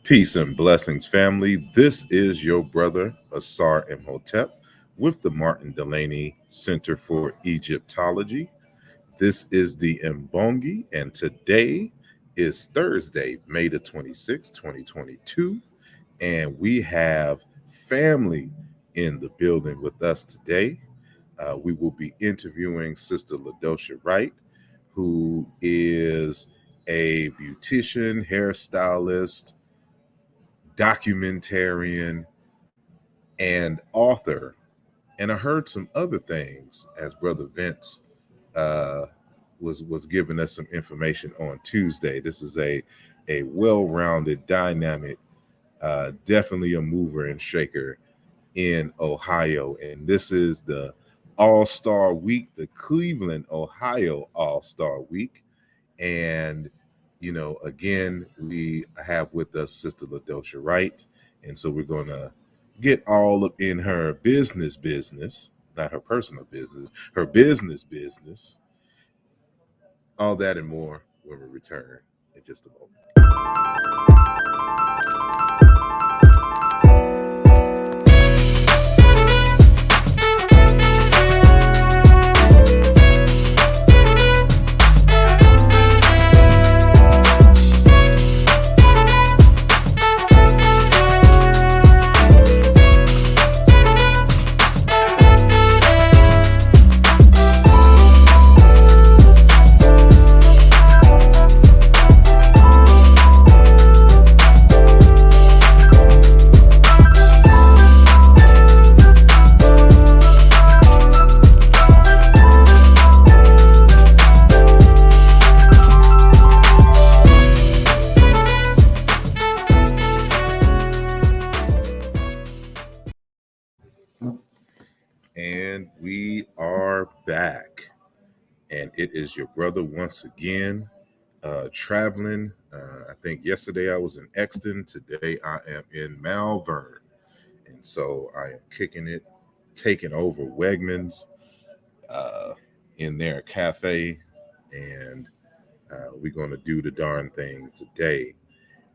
Peace and blessings, family. This is your brother, asarimhotep, with the Martin Delaney Center for Egyptology. This is the Mbongi, and today is Thursday, May the 26th, 2022. And we have family in the building with us today. We will be interviewing Sister Ladosha Wright, who is a beautician, hairstylist, documentarian, and author. And I heard some other things as Brother Vince uh, was giving us some information on Tuesday. This is a well-rounded, dynamic, definitely a mover and shaker in Ohio. And this is the All-Star Week, the Cleveland, Ohio All-Star Week. And, again, we have with us Sister Ladosha Wright. And so we're going to get all up in her business, not her personal business, her business, all that and more when we return in just a moment. And we are back. And it is your brother once again, traveling. I think yesterday I was in Exton. Today I am in Malvern. And so I am kicking it, taking over Wegmans uh, in their cafe. And we're going to do the darn thing today.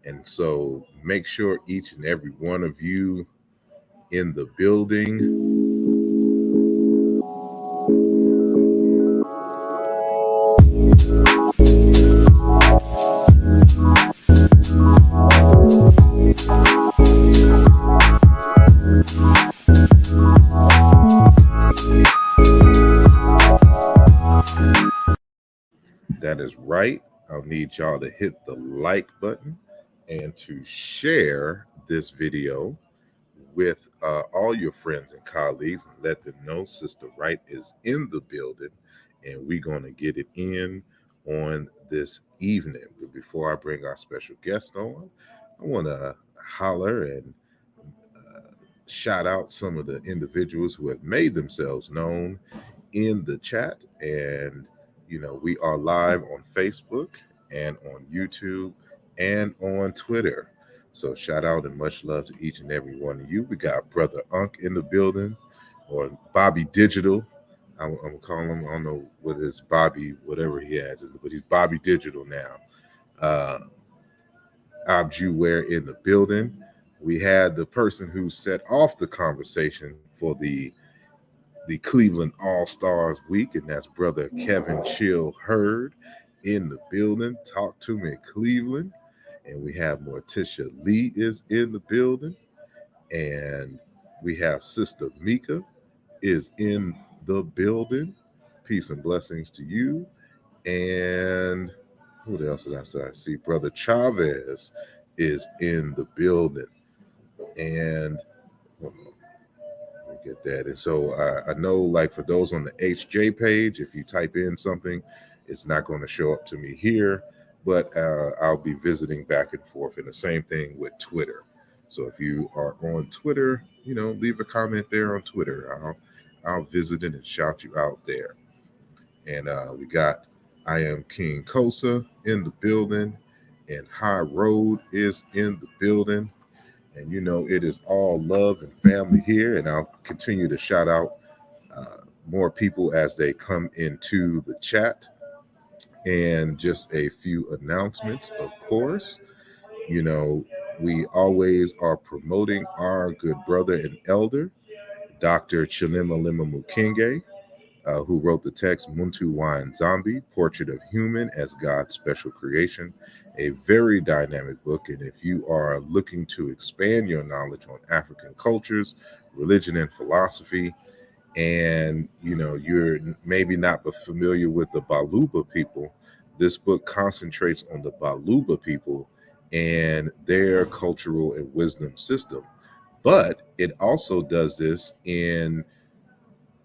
And so make sure each and every one of you in the building that is right. I'll need y'all to hit the like button and to share this video with all your friends and colleagues and let them know Sister Wright is in the building and we're going to get it in on this evening. But before I bring our special guest on, I want to holler and shout out some of the individuals who have made themselves known in the chat. And, we are live on Facebook and on YouTube and on Twitter. So shout out and much love to each and every one of you. We got Brother Unk in the building, or Bobby Digital. I'm calling him, I don't know what his Bobby, whatever he has, but he's Bobby Digital now. Abju Ware in the building. We had the person who set off the conversation for the Cleveland All-Stars Week, and that's Brother Kevin Chill Hurd in the building. Talk to me, Cleveland. And we have Morticia Lee is in the building. And we have Sister Mika is in the building. Peace and blessings to you. And who else did I say? I see Brother Chavez is in the building. And get that. And so I know, like, for those on the HJ page, if you type in something, it's not going to show up to me here, but I'll be visiting back and forth. And the same thing with Twitter. So if you are on Twitter, leave a comment there on Twitter. I'll visit it and shout you out there. And we got I Am King Kosa in the building, and High Road is in the building. And it is all love and family here. And I'll continue to shout out more people as they come into the chat. And just a few announcements, of course. We always are promoting our good brother and elder, Dr. Chilima Mukenge, who wrote the text Muntu Wine Zombie, Portrait of Human as God's Special Creation, a very dynamic book. And if you are looking to expand your knowledge on African cultures, religion, and philosophy, and you're maybe not familiar with the Baluba people, this book concentrates on the Baluba people and their cultural and wisdom system. But it also does this in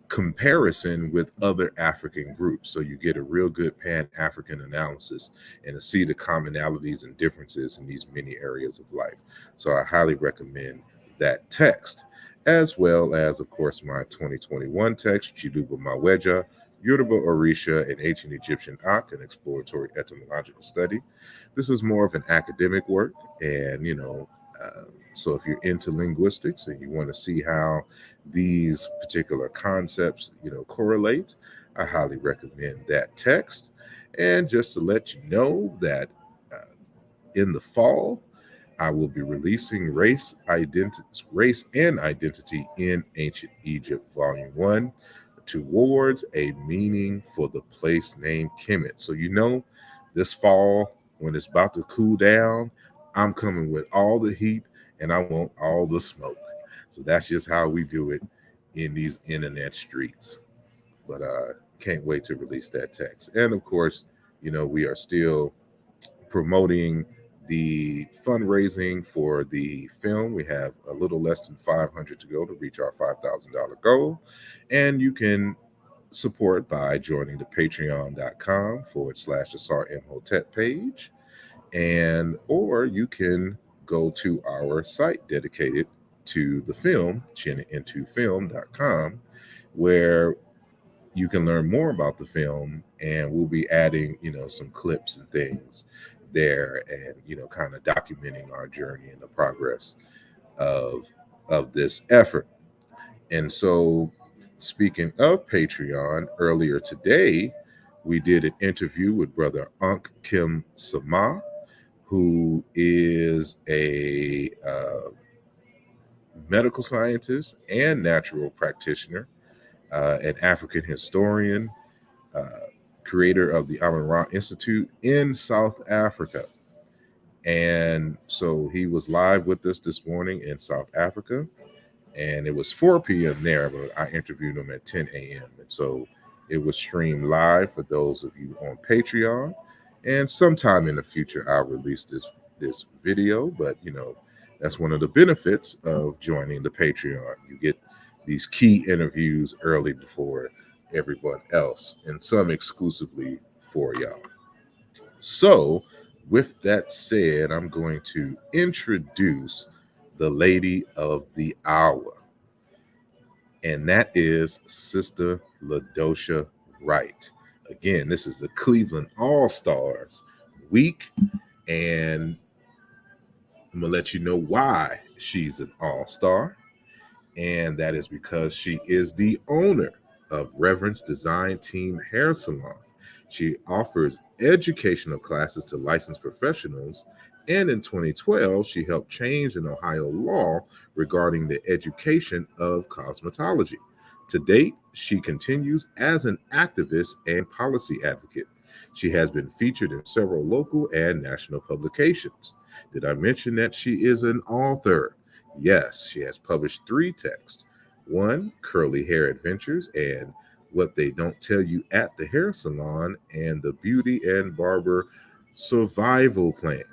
comparison with other African groups. So you get a real good Pan-African analysis and to see the commonalities and differences in these many areas of life. So I highly recommend that text, as well as, of course, my 2021 text, Chiluba Maweja, Yoruba Orisha, and Ancient Egyptian Ak, an exploratory etymological study. This is more of an academic work, and so if you're into linguistics and you want to see how these particular concepts, correlate, I highly recommend that text. And just to let you know that in the fall, I will be releasing Race and Identity in Ancient Egypt, Volume 1, Towards a Meaning for the Place Named Kemet. So, this fall, when it's about to cool down, I'm coming with all the heat and I want all the smoke. So that's just how we do it in these internet streets. But can't wait to release that text. And of course, we are still promoting the fundraising for the film. We have a little less than 500 to go to reach our $5,000 goal. And you can support by joining the patreon.com/asarimhotep page. Or you can go to our site dedicated to the film, chinintofilm.com, where you can learn more about the film, and we'll be adding, some clips and things there, and kind of documenting our journey and the progress of this effort. And so, speaking of Patreon, earlier today we did an interview with Brother Ankh Kim Sama, who is a medical scientist and natural practitioner, an African historian, uh, creator of the Amun Ra Institute in South Africa. And so he was live with us this morning in South Africa, and it was 4 p.m. there, but I interviewed him at 10 a.m. And so it was streamed live for those of you on Patreon. And sometime in the future, I'll release this video. But that's one of the benefits of joining the Patreon. You get these key interviews early before everyone else, and some exclusively for y'all. So, with that said, I'm going to introduce the lady of the hour, and that is Sister Ladosha Wright. Again, this is the Cleveland All-Stars week, and I'm going to let you know why she's an all-star, and that is because she is the owner of Reverence Design Team Hair Salon. She offers educational classes to licensed professionals, and in 2012, she helped change an Ohio law regarding the education of cosmetology. To date, she continues as an activist and policy advocate. She has been featured in several local and national publications. Did I mention that she is an author? Yes, she has published 3 texts. One, Curly Hair Adventures, and What They Don't Tell You at the Hair Salon, and The Beauty and Barber Survival Plan.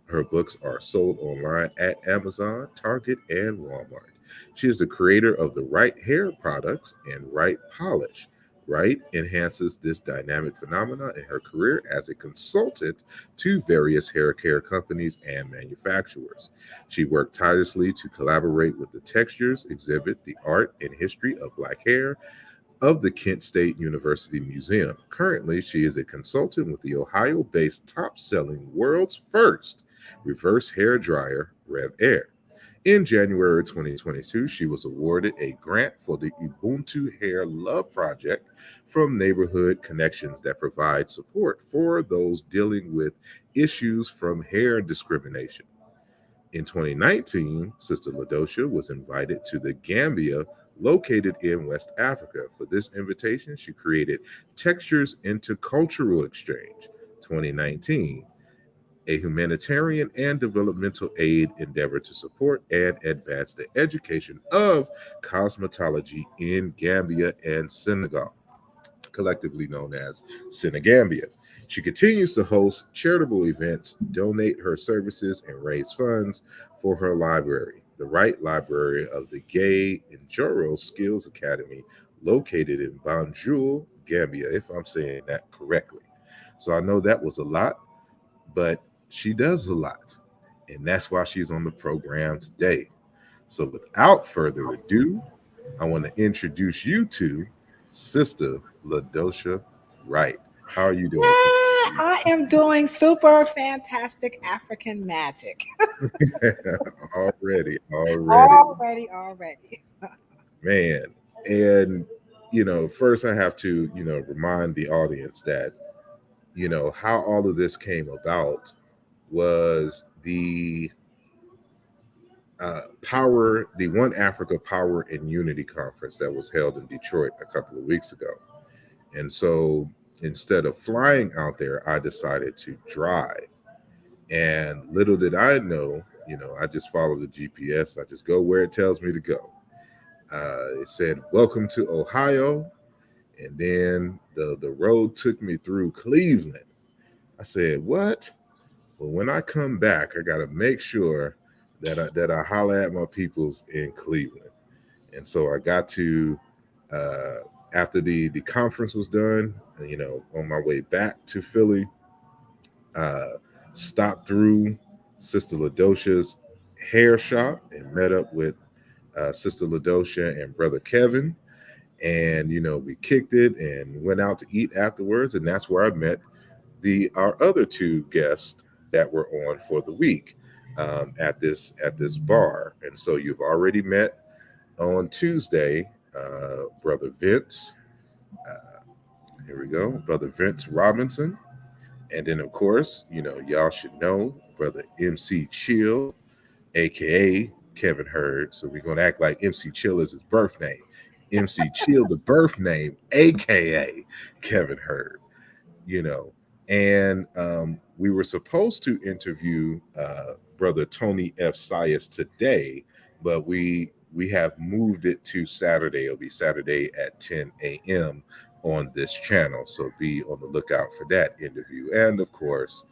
Her books are sold online at Amazon, Target, and Walmart. She is the creator of the Wright Hair Products and Wright Polish. Wright enhances this dynamic phenomenon in her career as a consultant to various hair care companies and manufacturers. She worked tirelessly to collaborate with the Textures exhibit, The Art and History of Black Hair, of the Kent State University Museum. Currently, she is a consultant with the Ohio-based top-selling world's first reverse hair dryer, Rev Air. In January 2022, she was awarded a grant for the Ubuntu Hair Love Project from Neighborhood Connections that provides support for those dealing with issues from hair discrimination. In 2019, Sister Ladosha was invited to the Gambia, located in West Africa. For this invitation, she created Textures into Cultural Exchange 2019, a humanitarian and developmental aid endeavor to support and advance the education of cosmetology in Gambia and Senegal, collectively known as Senegambia. She continues to host charitable events, donate her services, and raise funds for her library, the Wright Library of the Gay Njoro Skills Academy, located in Banjul, Gambia, if I'm saying that correctly. So I know that was a lot, but she does a lot. And that's why she's on the program today. So without further ado, I want to introduce you to Sister Ladosha Wright. How are you doing? I am doing super fantastic African magic. already, Already. man. And first I have to, remind the audience that, how all of this came about was the One Africa Power and Unity Conference that was held in Detroit a couple of weeks ago. And so instead of flying out there, I decided to drive. And little did I know, I just follow the GPS. I just go where it tells me to go. It said, "Welcome to Ohio." And then the road took me through Cleveland. I said, "What?" Well, when I come back, I got to make sure that I holler at my peoples in Cleveland. And so I got to uh, after the conference was done, on my way back to Philly, uh, stopped through Sister Ladosha's hair shop and met up with Sister Ladosha and Brother Kevin. And we kicked it and went out to eat afterwards, and that's where I met the our other two guests that were on for the week at this bar. And so you've already met on Tuesday, Brother Vince. Uh, Here we go, Brother Vince Robinson, and then of course, y'all should know Brother MC Chill, aka Kevin Hurd. So we're gonna act like MC Chill is his birth name. MC Chill, the birth name, aka Kevin Hurd. you know. And we were supposed to interview Brother Tony F. Sias today, but we have moved it to Saturday. It'll be Saturday at 10 a.m. on this channel. So be on the lookout for that interview. And of course,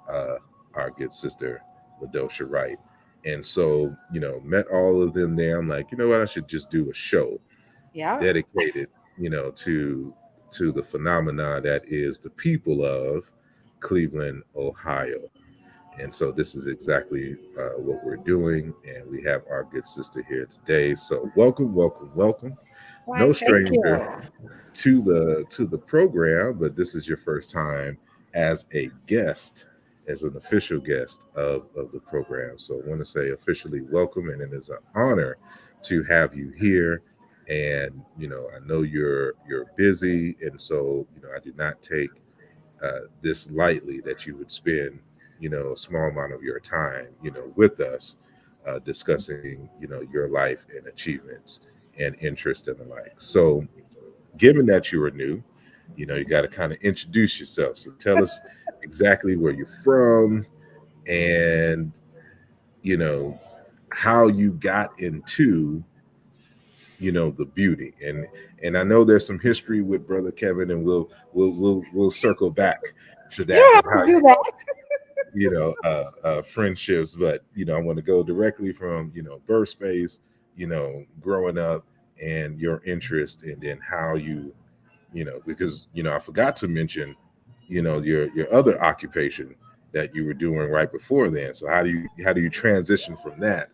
uh, our good sister Ladosha Wright. And so, met all of them there. I'm like, you know what? I should just do a show Yeah. dedicated, to the phenomena that is the people of Cleveland, Ohio. And so this is exactly what we're doing, and we have our good sister here today. So welcome, welcome, welcome. Why, No thank stranger you. to the program, but this is your first time as a guest, as an official guest of the program. So I want to say officially welcome, and it is an honor to have you here. And I know you're busy, and so I do not take this lightly that you would spend a small amount of your time with us discussing your life and achievements and interest and the like. So given that you are new, you got to kind of introduce yourself. So tell us exactly where you're from and, you know, how you got into, the beauty. And I know there's some history with Brother Kevin, and we'll circle back to You that don't and have how to do that. friendships. But I want to go directly from birth space, growing up, and your interest, and then how because I forgot to mention your other occupation that you were doing right before then. So how do you transition from that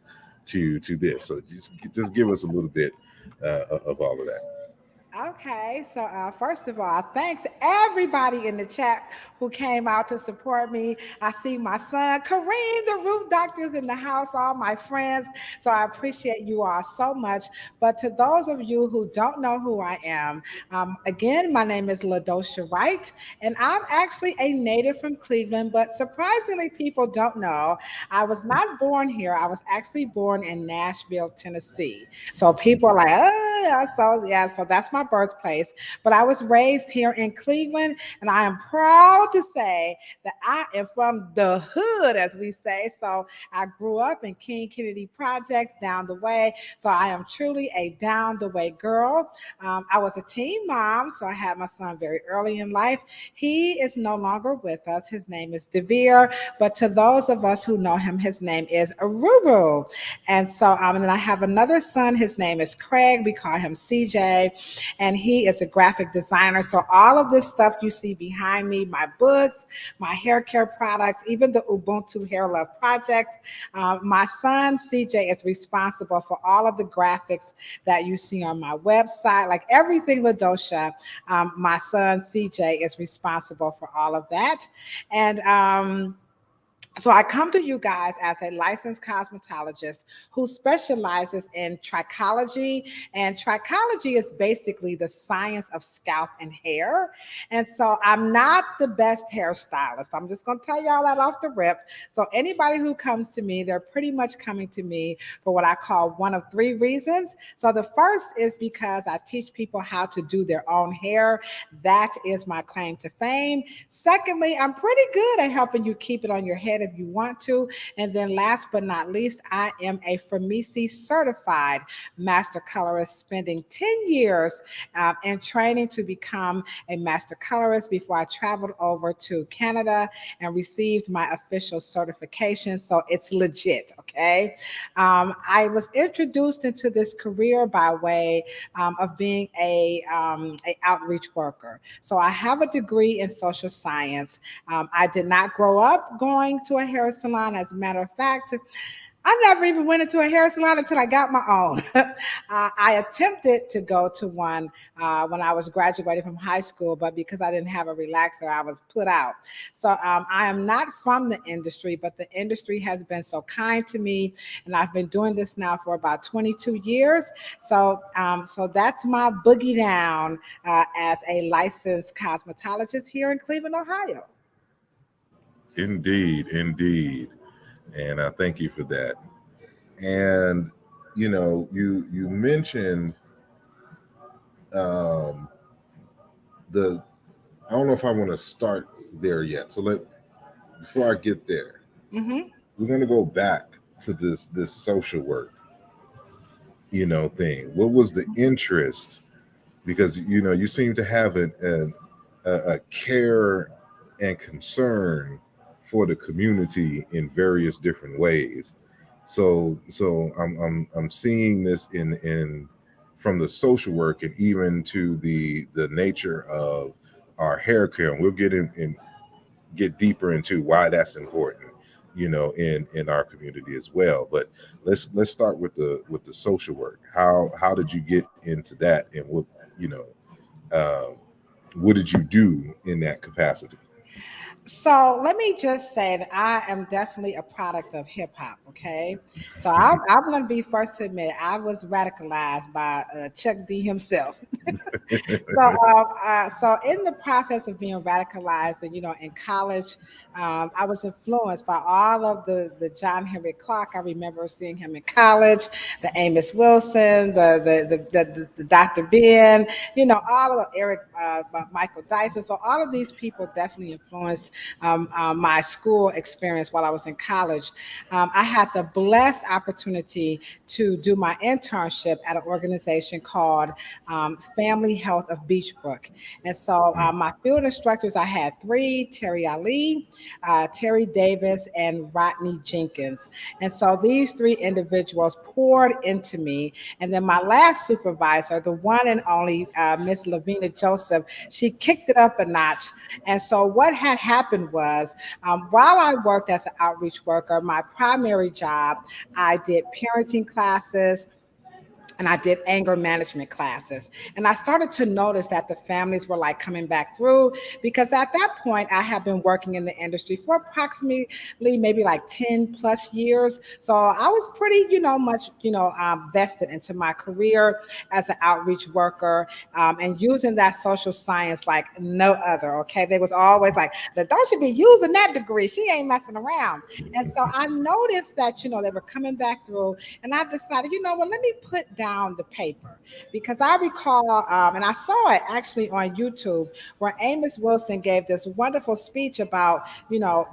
to this? So just give us a little bit of all of that. Okay, so first of all, thanks everybody in the chat who came out to support me. I see my son Kareem, the root doctors in the house, all my friends. So I appreciate you all so much. But to those of you who don't know who I am, again, my name is Ladosha Wright, and I'm actually a native from Cleveland. But surprisingly, people don't know I was not born here. I was actually born in Nashville, Tennessee. So people are like, oh, yeah, so that's my birthplace. But I was raised here in Cleveland, and I am proud to say that I am from the hood, as we say. So I grew up in King Kennedy Projects down the way. So I am truly a down the way girl. I was a teen mom, so I had my son very early in life. He is no longer with us. His name is Devere, but to those of us who know him, his name is Aruru. And then I have another son. His name is Craig. We call him CJ, and he is a graphic designer. So all of this stuff you see behind me, my books, my hair care products, even the Ubuntu Hair Love Project, my son CJ is responsible for all of the graphics that you see on my website, like everything Ladosha. My son CJ is responsible for all of that, and so I come to you guys as a licensed cosmetologist who specializes in trichology. And trichology is basically the science of scalp and hair. And so I'm not the best hairstylist. I'm just going to tell y'all that off the rip. So anybody who comes to me, they're pretty much coming to me for what I call one of three reasons. So the first is because I teach people how to do their own hair. That is my claim to fame. Secondly, I'm pretty good at helping you keep it on your head if you want to. And then last but not least, I am a Framisi certified master colorist, spending 10 years in training to become a master colorist before I traveled over to Canada and received my official certification. So it's legit, okay? I was introduced into this career by way of being a outreach worker. So I have a degree in social science. I did not grow up going to a hair salon. As a matter of fact, I never even went into a hair salon until I got my own. I attempted to go to one when I was graduating from high school, but because I didn't have a relaxer, I was put out. So I am not from the industry, but the industry has been so kind to me, and I've been doing this now for about 22 years. So that's my boogie down as a licensed cosmetologist here in Cleveland, Ohio. Indeed, indeed. And I thank you for that. And you mentioned um, the. I don't know if I want to start there yet. So before I get there, Mm-hmm. we're going to go back to this social work, thing. What was the interest? Because you seem to have a care and concern for the community in various different ways. So I'm seeing this in from the social work and even to the nature of our hair care, and we'll get deeper into why that's important, in our community as well. But let's start with the social work. How did you get into that, and uh, what did you do in that capacity? So let me just say that I am definitely a product of hip hop. Okay, so I'm going to be first to admit I was radicalized by Chuck D himself. So in the process of being radicalized, and in college, I was influenced by all of the John Henry Clark. I remember seeing him in college, the Amos Wilson, the Dr. Ben, all of Eric, Michael Dyson. So all of these people definitely influenced my school experience while I was in college. I had the blessed opportunity to do my internship at an organization called Family Health of Beachbrook. And so my field instructors, I had three: Terry Ali, Terry Davis, and Rodney Jenkins. And so these three individuals poured into me. And then my last supervisor, the one and only Miss Lavina Joseph, she kicked it up a notch. And so what had happened was, while I worked as an outreach worker, my primary job, I did parenting classes, and I did anger management classes. And I started to notice that the families were like coming back through because at that point I had been working in the industry for approximately maybe like 10 plus years. So I was pretty, much, vested into my career as an outreach worker, and using that social science like no other. Okay. They was always like, don't you be using that degree. She ain't messing around. And so I noticed that, they were coming back through, and I decided, well, let me put down the paper because I recall, and I saw it actually on YouTube where Amos Wilson gave this wonderful speech about,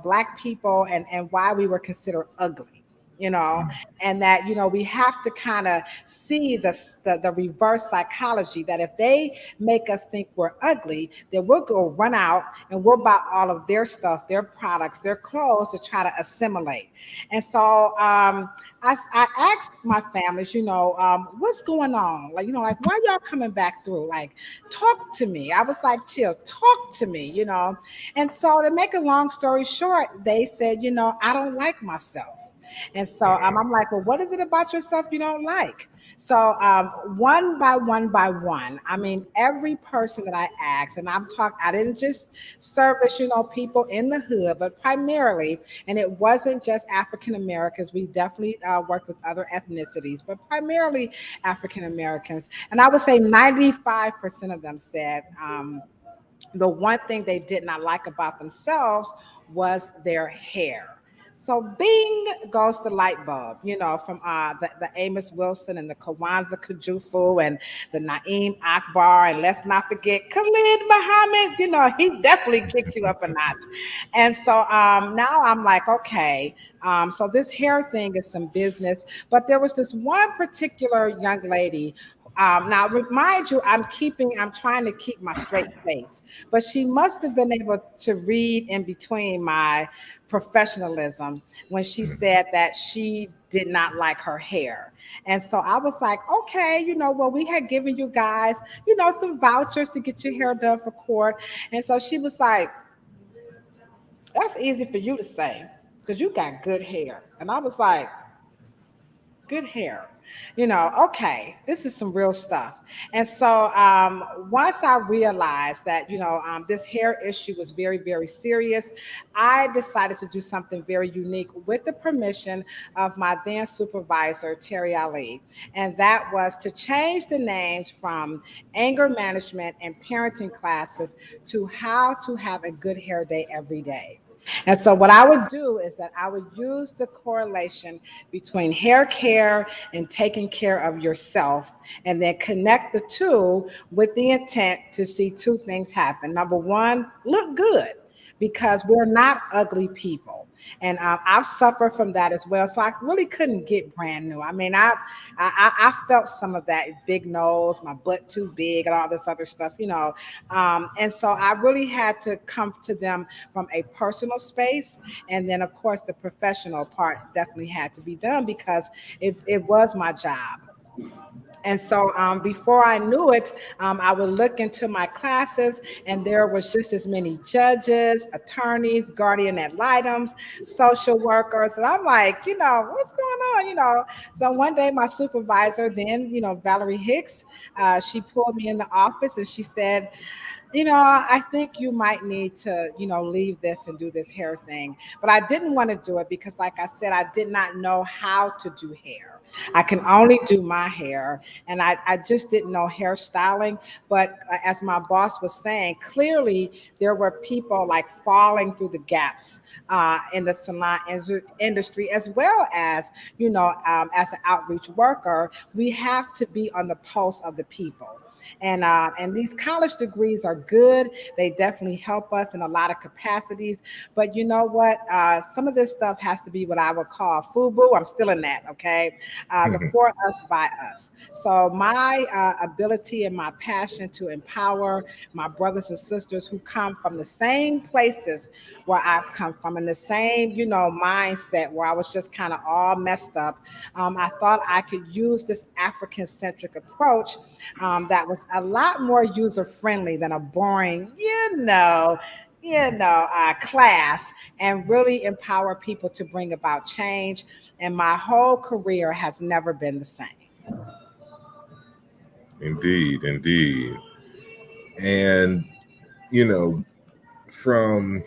Black people and why we were considered ugly. You know, and that we have to kind of see the reverse psychology that if they make us think we're ugly, then we'll go run out and we'll buy all of their stuff, their products, their clothes to try to assimilate. And so I asked my families, what's going on? Like, like why y'all coming back through? Like, talk to me. I was like, chill, talk to me, And so to make a long story short, they said, I don't like myself. And so I'm like, well, what is it about yourself you don't like? So one by one by one, I mean, every person that I asked, and I didn't just service, people in the hood, but primarily, and it wasn't just African Americans. We definitely worked with other ethnicities, but primarily African Americans. And I would say 95% of them said, the one thing they did not like about themselves was their hair. So bing goes the light bulb, from the Amos Wilson and the Kawanza Kujufu and the Naeem Akbar. And let's not forget Khalid Muhammad, he definitely kicked you up a notch. And so now I'm like, okay, so this hair thing is some business. But there was this one particular young lady. Now, remind you, I'm trying to keep my straight face, but she must have been able to read in between my professionalism when she said that she did not like her hair. And so I was like, okay, well, we had given you guys, some vouchers to get your hair done for court. And so she was like, that's easy for you to say because you got good hair. And I was like, good hair. Okay, this is some real stuff. And so once I realized that, this hair issue was very, very serious, I decided to do something very unique with the permission of my then supervisor, Terry Ali. And that was to change the names from anger management and parenting classes to how to have a good hair day every day. And so, what I would do is that I would use the correlation between hair care and taking care of yourself, and then connect the two with the intent to see two things happen. Number one, look good because we're not ugly people. And I've suffered from that as well. So I really couldn't get brand new. I mean, I felt some of that big nose, my butt too big, and all this other stuff, And so I really had to come to them from a personal space. And then, of course, the professional part definitely had to be done because it was my job. And so before I knew it, I would look into my classes, and there was just as many judges, attorneys, guardian ad litems, social workers. And I'm like, what's going on? So one day my supervisor, then, Valerie Hicks, she pulled me in the office and she said, I think you might need to, leave this and do this hair thing. But I didn't want to do it because, like I said, I did not know how to do hair. I can only do my hair, and I just didn't know hairstyling. But as my boss was saying, clearly there were people like falling through the gaps in the salon industry, as well as, as an outreach worker, we have to be on the pulse of the people. And these college degrees are good. They definitely help us in a lot of capacities. But you know what? Some of this stuff has to be what I would call FUBU. I'm still in that. Okay, the for us by us. So my ability and my passion to empower my brothers and sisters who come from the same places where I've come from, and the same, mindset where I was just kind of all messed up. I thought I could use this African centric approach that was a lot more user friendly than a boring, class, and really empower people to bring about change. And my whole career has never been the same. Indeed, indeed. And you know, from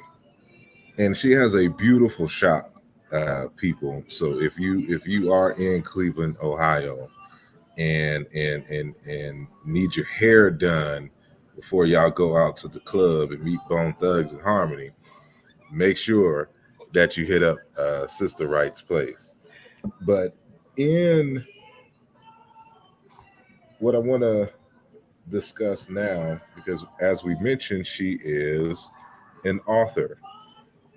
and she has a beautiful shop, people. So if you are in Cleveland, Ohio, and need your hair done before y'all go out to the club and meet Bone Thugs and Harmony, make sure that you hit up Sister Wright's place. But in what I want to discuss now, because as we mentioned, she is an author,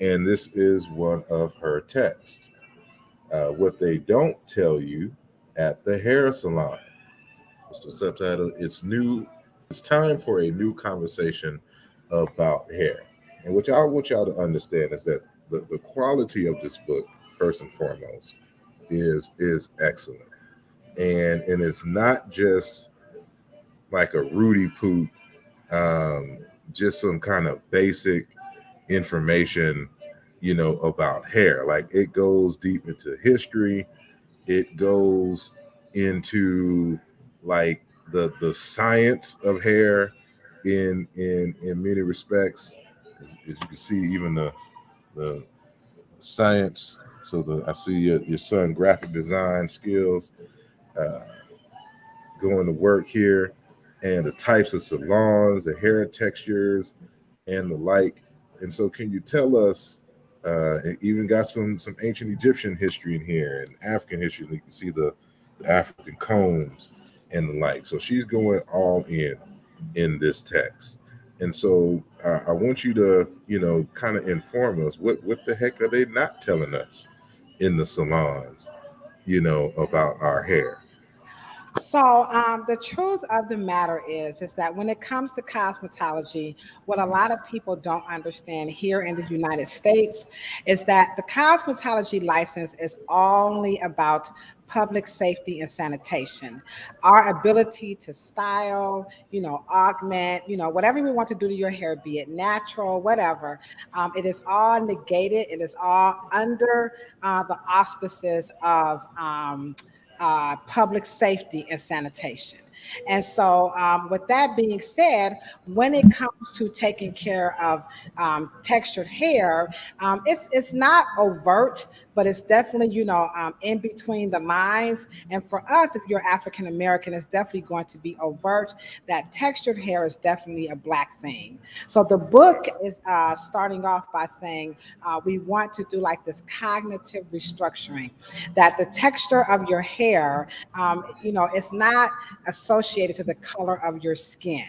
and this is one of her texts. What they don't tell you at the hair salon. So subtitle, it's new. It's time for a new conversation about hair. And what I want y'all to understand is that the quality of this book, first and foremost, is excellent. And it's not just like a Rudy Poot, um, just some kind of basic information, about hair. Like it goes deep into history. It goes into like the science of hair in many respects. As you can see, even the science. So I see your son graphic design skills uh, going to work here, and the types of salons, the hair textures, and the like. And so, can you tell us? It even got some ancient Egyptian history in here and African history. You can see the African combs and the like. So she's going all in this text. And so I want you to, kind of inform us what the heck are they not telling us in the salons, about our hair. So the truth of the matter is that when it comes to cosmetology, what a lot of people don't understand here in the United States is that the cosmetology license is only about public safety and sanitation. Our ability to style, augment, whatever we want to do to your hair, be it natural, whatever, it is all negated. It is all under the auspices of public safety and sanitation. And so, with that being said, when it comes to taking care of textured hair, it's not overt, but it's definitely in between the lines. And for us, if you're African American, it's definitely going to be overt. That textured hair is definitely a black thing. So the book is starting off by saying we want to do like this cognitive restructuring, that the texture of your hair, it's not associated to the color of your skin.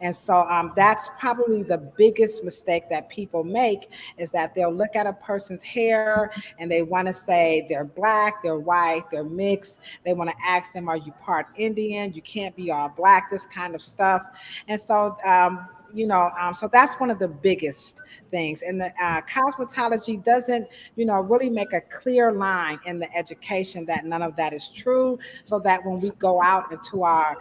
And so that's probably the biggest mistake that people make, is that they'll look at a person's hair and they want to say they're black, they're white, they're mixed. They want to ask them, are you part Indian? You can't be all black, this kind of stuff. And so, so that's one of the biggest things. And the cosmetology doesn't, really make a clear line in the education that none of that is true, so that when we go out into our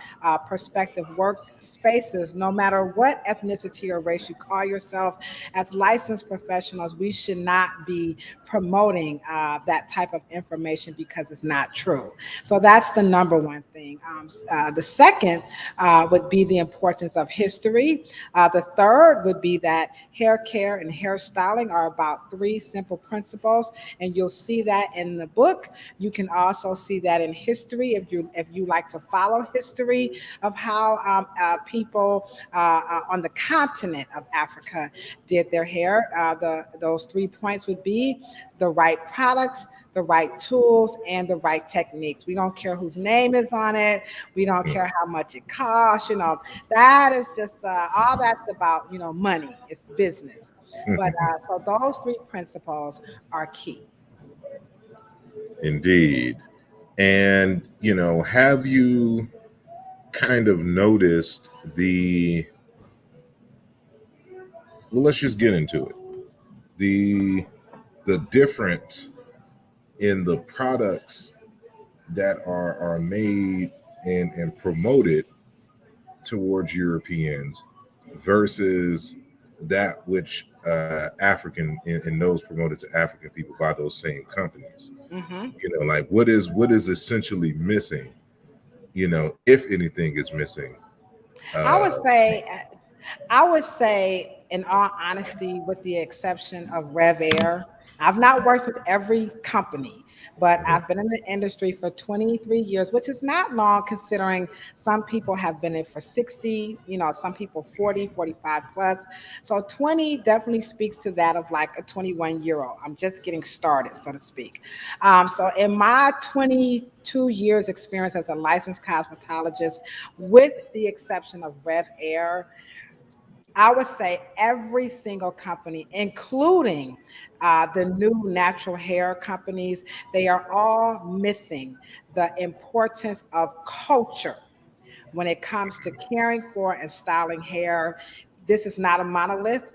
prospective workspaces, no matter what ethnicity or race you call yourself, as licensed professionals, we should not be promoting that type of information because it's not true. So that's the number one thing. The second would be the importance of history. The third would be that hair care and hairstyling are about three simple principles, and you'll see that in the book. You can also see that in history if you like to follow history of how people on the continent of Africa did their hair. Those 3 points would be the right products, the right tools, and the right techniques. We don't care whose name is on it. We don't care how much it costs. That is just all that's about, money. It's business. But so those three principles are key. Indeed. And, have you kind of noticed well, let's just get into it. The difference in the products that are made and promoted towards Europeans versus that which African and those promoted to African people by those same companies. Hmm. Like what is essentially missing if anything is missing. I would Uh, say, I would say, in all honesty, with the exception of Rev Air, I've not worked with every company, but mhm. I've been in the industry for 23 years, which is not long considering some people have been in for 60, some people 40, 45 plus. So 20 definitely speaks to that of like a 21-year-old. I'm just getting started, so to speak. So in my 22 years experience as a licensed cosmetologist, with the exception of Rev Air, I would say every single company, including the new natural hair companies, they are all missing the importance of culture when it comes to caring for and styling hair. This is not a monolith.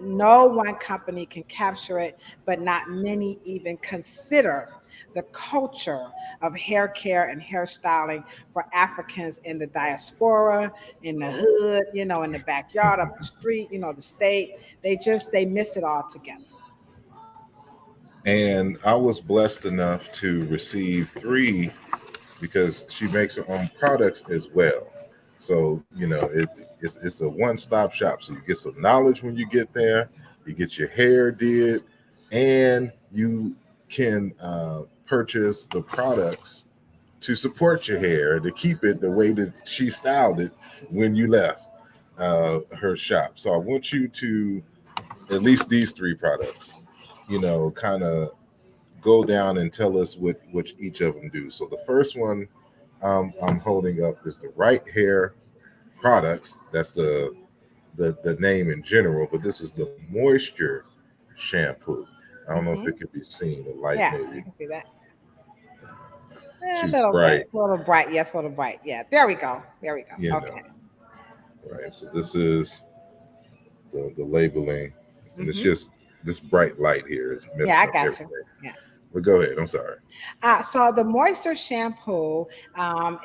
No one company can capture it, but not many even consider the culture of hair care and hairstyling for Africans in the diaspora, in the hood, in the backyard, up the street, the state. They miss it all together. And I was blessed enough to receive three because she makes her own products as well. So it's a one-stop shop. So you get some knowledge when you get there. You get your hair did, and you can purchase the products to support your hair to keep it the way that she styled it when you left her shop. So I want you to at least these three products, kind of go down and tell us what each of them do. So the first one I'm holding up is the right hair products. That's the name in general, but this is the moisture shampoo. I don't know if Hmm. it could be seen. The light Yeah, I maybe can see that. A too little bit, bright. a little bright. Yes, a little bright. Yeah, there we go. There we You go. know, Okay. right? So this is the labeling, and it's Hmm. just this bright light here is Yeah, messing I up got you. everything. Yeah. But go ahead. I'm sorry. So the moisture shampoo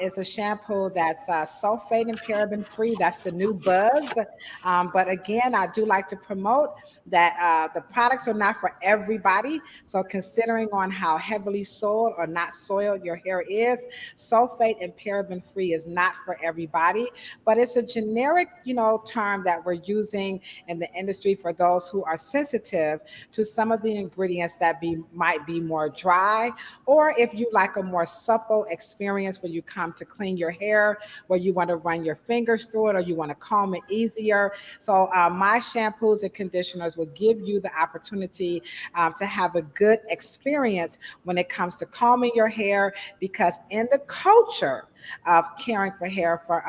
is a shampoo that's sulfate and paraben free. That's the new buzz. But again, I do like to promote that the products are not for everybody. So considering on how heavily soiled or not soiled your hair is, sulfate and paraben free is not for everybody. But it's a generic, term that we're using in the industry for those who are sensitive to some of the ingredients that might be more dry, or if you like a more supple experience when you come to clean your hair, where you want to run your fingers through it or you want to comb it easier. So my shampoos and conditioners will give you the opportunity to have a good experience when it comes to combing your hair, because in the culture of caring for hair for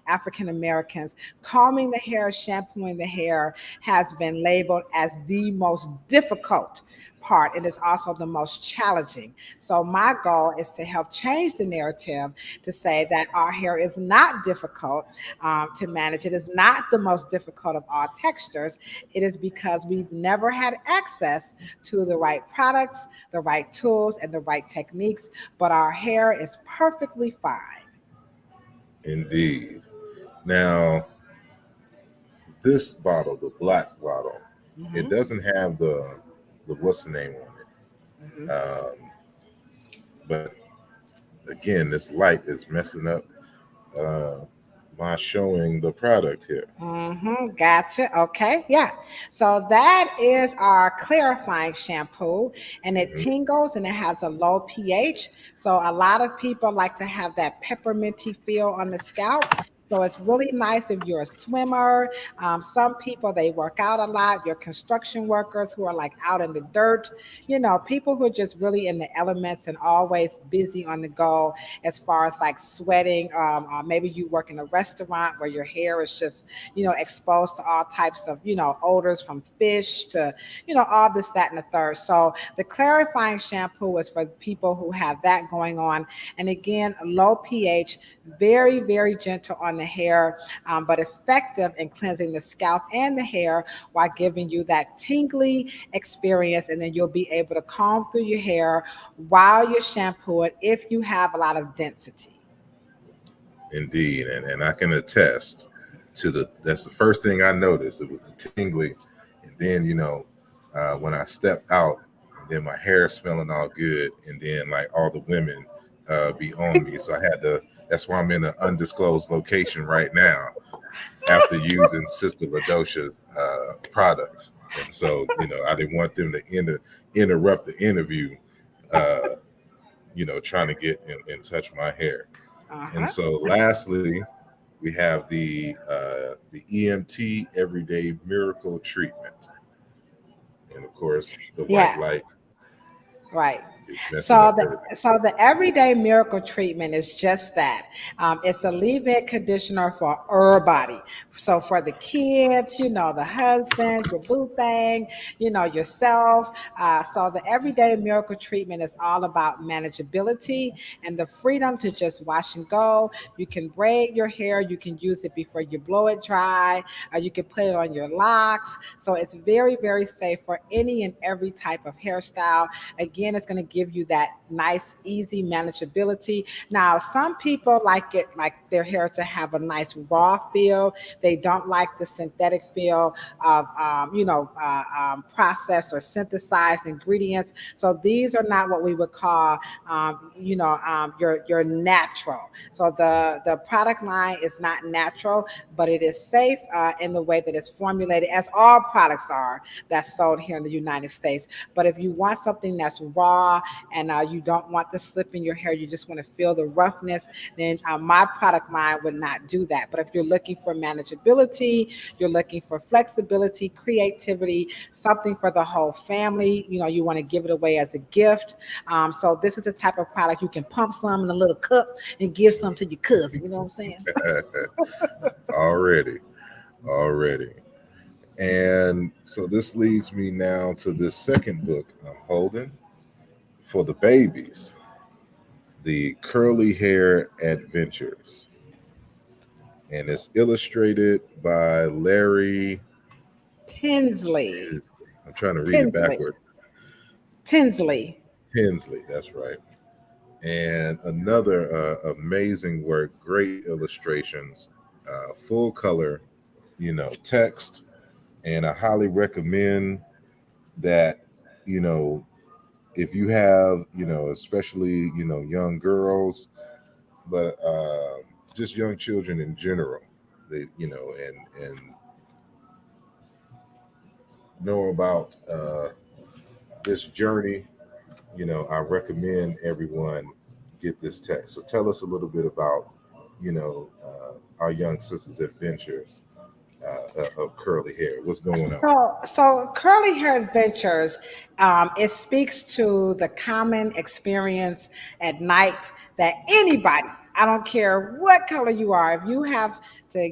African Americans, combing the hair, shampooing the hair has been labeled as the most difficult part. It is also the most challenging. So my goal is to help change the narrative to say that our hair is not difficult to manage. It is not the most difficult of all textures. It is because we've never had access to the right products, the right tools, and the right techniques, but our hair is perfectly fine. Indeed. Now, this bottle, the black bottle, it Hmm. doesn't have the what's the name on Hmm. it. But again, this light is messing up uh, my showing the product here. Gotcha. Okay. Yeah. So that is our clarifying shampoo, and it Mhm. tingles and it has a low pH. So a lot of people like to have that pepperminty feel on the scalp. So it's really nice if you're a swimmer. Some people, they work out a lot. Your construction workers who are like out in the dirt, people who are just really in the elements and always busy on the go, as far as like sweating. Maybe you work in a restaurant where your hair is just, exposed to all types of, odors from fish to, all this, that, and the third. So the clarifying shampoo is for people who have that going on. And again, low pH, very, very gentle on the hair, but effective in cleansing the scalp and the hair while giving you that tingly experience. And then you'll be able to comb through your hair while you shampoo it if you have a lot of density. Indeed, and I can attest to that's the first thing I noticed. It was the tingling, and then when I stepped out, and then my hair smelling all good, and then like all the women be on me, so I had to That's why I'm in an undisclosed location right now after using Sister Ladosha's products. And so, I didn't want them to interrupt the interview, uh, trying to get in touch my hair. And Uh-huh. so, lastly, we have the EMT Everyday Miracle Treatment, and of course, the white Yeah. light Right. is messing So up the everything. so the everyday miracle treatment is just that. It's a leave-in conditioner for everybody. So for the kids, the husbands, your boo thing, yourself. So the everyday miracle treatment is all about manageability and the freedom to just wash and go. You can braid your hair. You can use it before you blow it dry. Or you can put it on your locks. So it's very, very safe for any and every type of hairstyle. Again, it's going to give you that nice, easy manageability. Now, some people like their hair to have a nice raw feel. They don't like the synthetic feel of, processed or synthesized ingredients. So these are not what we would call, your natural. So the product line is not natural, but it is safe in the way that it's formulated, as all products are that's sold here in the United States. But if you want something that's raw and you don't want the slip in your hair, you just want to feel the roughness, then my product line would not do that. But if you're looking for manageability, you're looking for flexibility, creativity, something for the whole family, you want to give it away as a gift. So this is the type of product you can pump some in a little cup and give some to your cousin. You know what I'm saying? Already, already. And so this leads me now to this second book I'm holding for the babies, the Curly Hair Adventures. And it's illustrated by Larry. Tinsley. I'm trying to read it Tinsley. backwards. Tinsley. Tinsley, that's right. And another amazing work, great illustrations, full color, text. And I highly recommend that, you know, if you have, especially, young girls, but just young children in general, they, and know about this journey, I recommend everyone get this text. So tell us a little bit about, our young sister's adventures of curly hair. What's going on? So Curly Hair Adventures, it speaks to the common experience at night that anybody, I don't care what color you are, if you have to,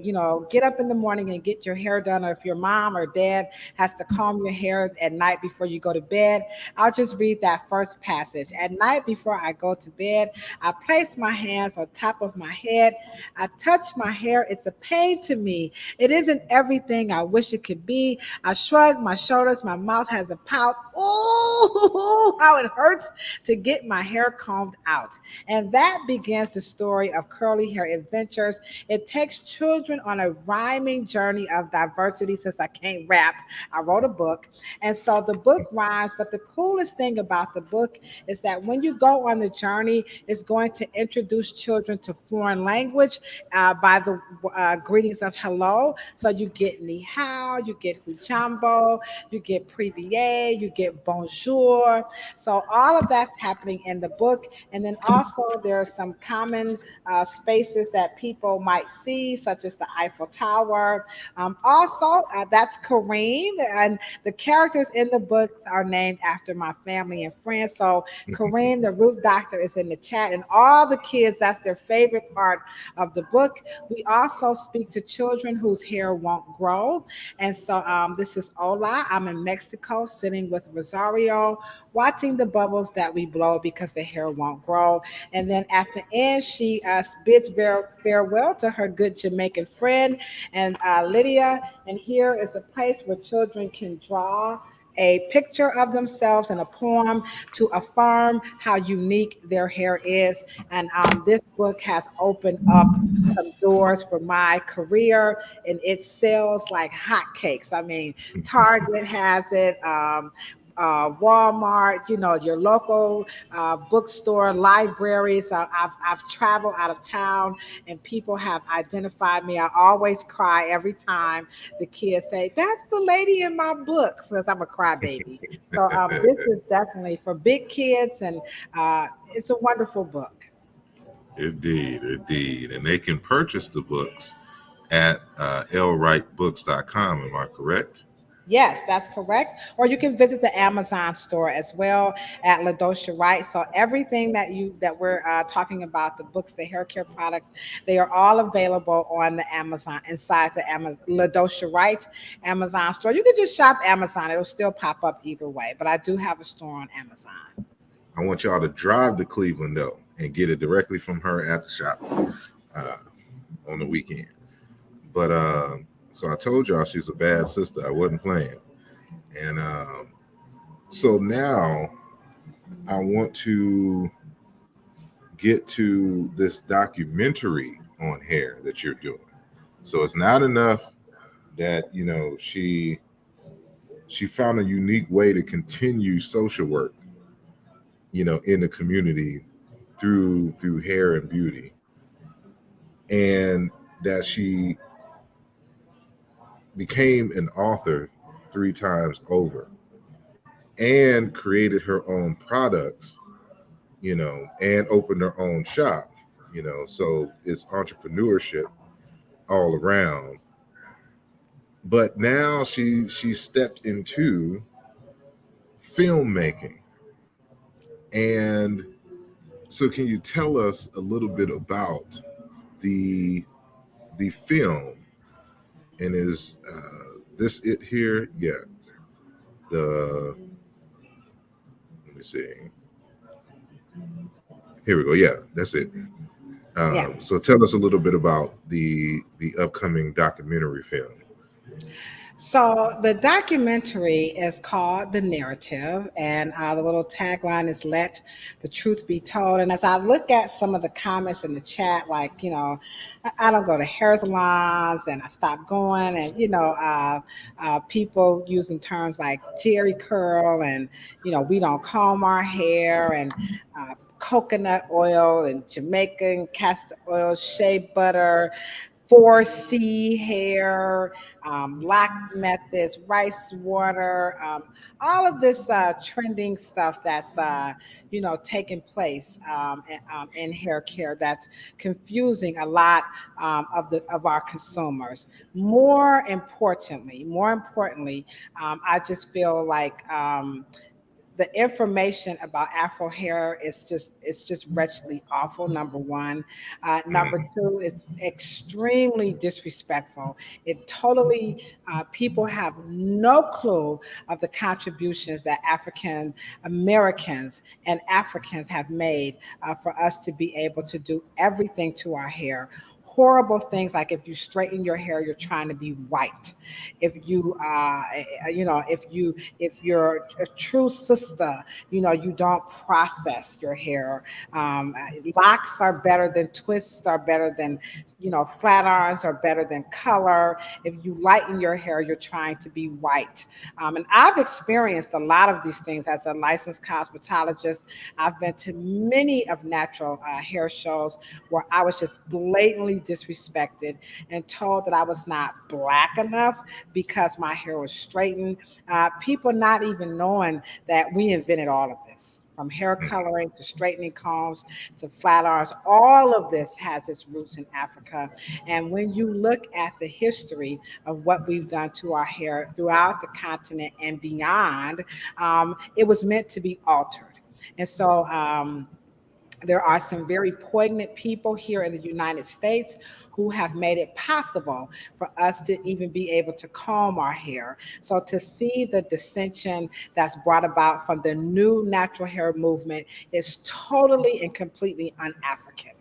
get up in the morning and get your hair done, or if your mom or dad has to comb your hair at night before you go to bed, I'll just read that first passage. At night before I go to bed, I place my hands on top of my head. I touch my hair. It's a pain to me. It isn't everything I wish it could be. I shrug my shoulders. My mouth has a pout. Oh, how it hurts to get my hair combed out. And that begins the story of Curly Hair Adventures. It takes children on a rhyming journey of diversity. Since I can't rap, I wrote a book. And so the book rhymes. But the coolest thing about the book is that when you go on the journey, it's going to introduce children to foreign language by the greetings of hello. So you get ni hao, you get hujambo, you get privier, you get bonjour. So all of that's happening in the book. And then also there are some common spaces that people might see, such as the Eiffel Tower. Also, that's Kareem, and the characters in the book are named after my family and friends. So Kareem, the root doctor, is in the chat, and all the kids, that's their favorite part of the book. We also speak to children whose hair won't grow. And so this is Ola. I'm in Mexico sitting with Rosario, watching the bubbles that we blow because the hair won't grow. And then at the end, she bids farewell to her good Jamaican friend and Lydia. And here is a place where children can draw a picture of themselves and a poem to affirm how unique their hair is. And this book has opened up some doors for my career, and it sells like hotcakes. I mean, Target has it. Walmart, your local bookstore, libraries. I've traveled out of town, and people have identified me. I always cry every time the kids say, "That's the lady in my book," because I'm a crybaby. So this is definitely for big kids, and it's a wonderful book. Indeed, indeed. And they can purchase the books at lwrightbooks.com. Am I correct? Yes, that's correct. Or you can visit the Amazon store as well at Ladosha Wright. So everything that we're talking about, the books, the hair care products, they are all available on the Amazon inside the Ladosha Wright Amazon store. You can just shop Amazon; it'll still pop up either way. But I do have a store on Amazon. I want y'all to drive to Cleveland, though, and get it directly from her at the shop uh, on the weekend. But so I told y'all she's a bad sister. I wasn't playing. And so now I want to get to this documentary on hair that you're doing. So it's not enough that she found a unique way to continue social work, in the community through hair and beauty, and that she became an author 3 times over and created her own products, and opened her own shop, so it's entrepreneurship all around. But now she stepped into filmmaking. And so can you tell us a little bit about the the film, and is this it here? Yeah. The Let me see. Here we go. Yeah, that's it. Yeah. So tell us a little bit about the upcoming documentary film. So the documentary is called The Narrative, and the little tagline is "Let the Truth Be Told." And as I look at some of the comments in the chat, like I don't go to hair salons, and I stopped going, and people using terms like Jerry curl, and we don't comb our hair, and coconut oil, and Jamaican castor oil, shea butter, 4C hair, black methods, rice water, all of this trending stuff that's taking place in hair care that's confusing a lot of our consumers. More importantly, I just feel like the information about Afro hair is just it's just wretchedly awful. Number one, number Mhm. two, it's extremely disrespectful. It totally people have no clue of the contributions that African Americans and Africans have made for us to be able to do everything to our hair. Horrible things like if you straighten your hair, you're trying to be white. If you, if you're a true sister, you don't process your hair. Locks are better than twists, are better than flat irons are better than color. If you lighten your hair, you're trying to be white. And I've experienced a lot of these things as a licensed cosmetologist. I've been to many of natural hair shows where I was just blatantly disrespected and told that I was not black enough because my hair was straightened. People not even knowing that we invented all of this. From hair coloring to straightening combs to flat irons, all of this has its roots in Africa. And when you look at the history of what we've done to our hair throughout the continent and beyond, it was meant to be altered. And so, there are some very poignant people here in the United States who have made it possible for us to even be able to comb our hair. So to see the dissension that's brought about from the new natural hair movement is totally and completely un-African.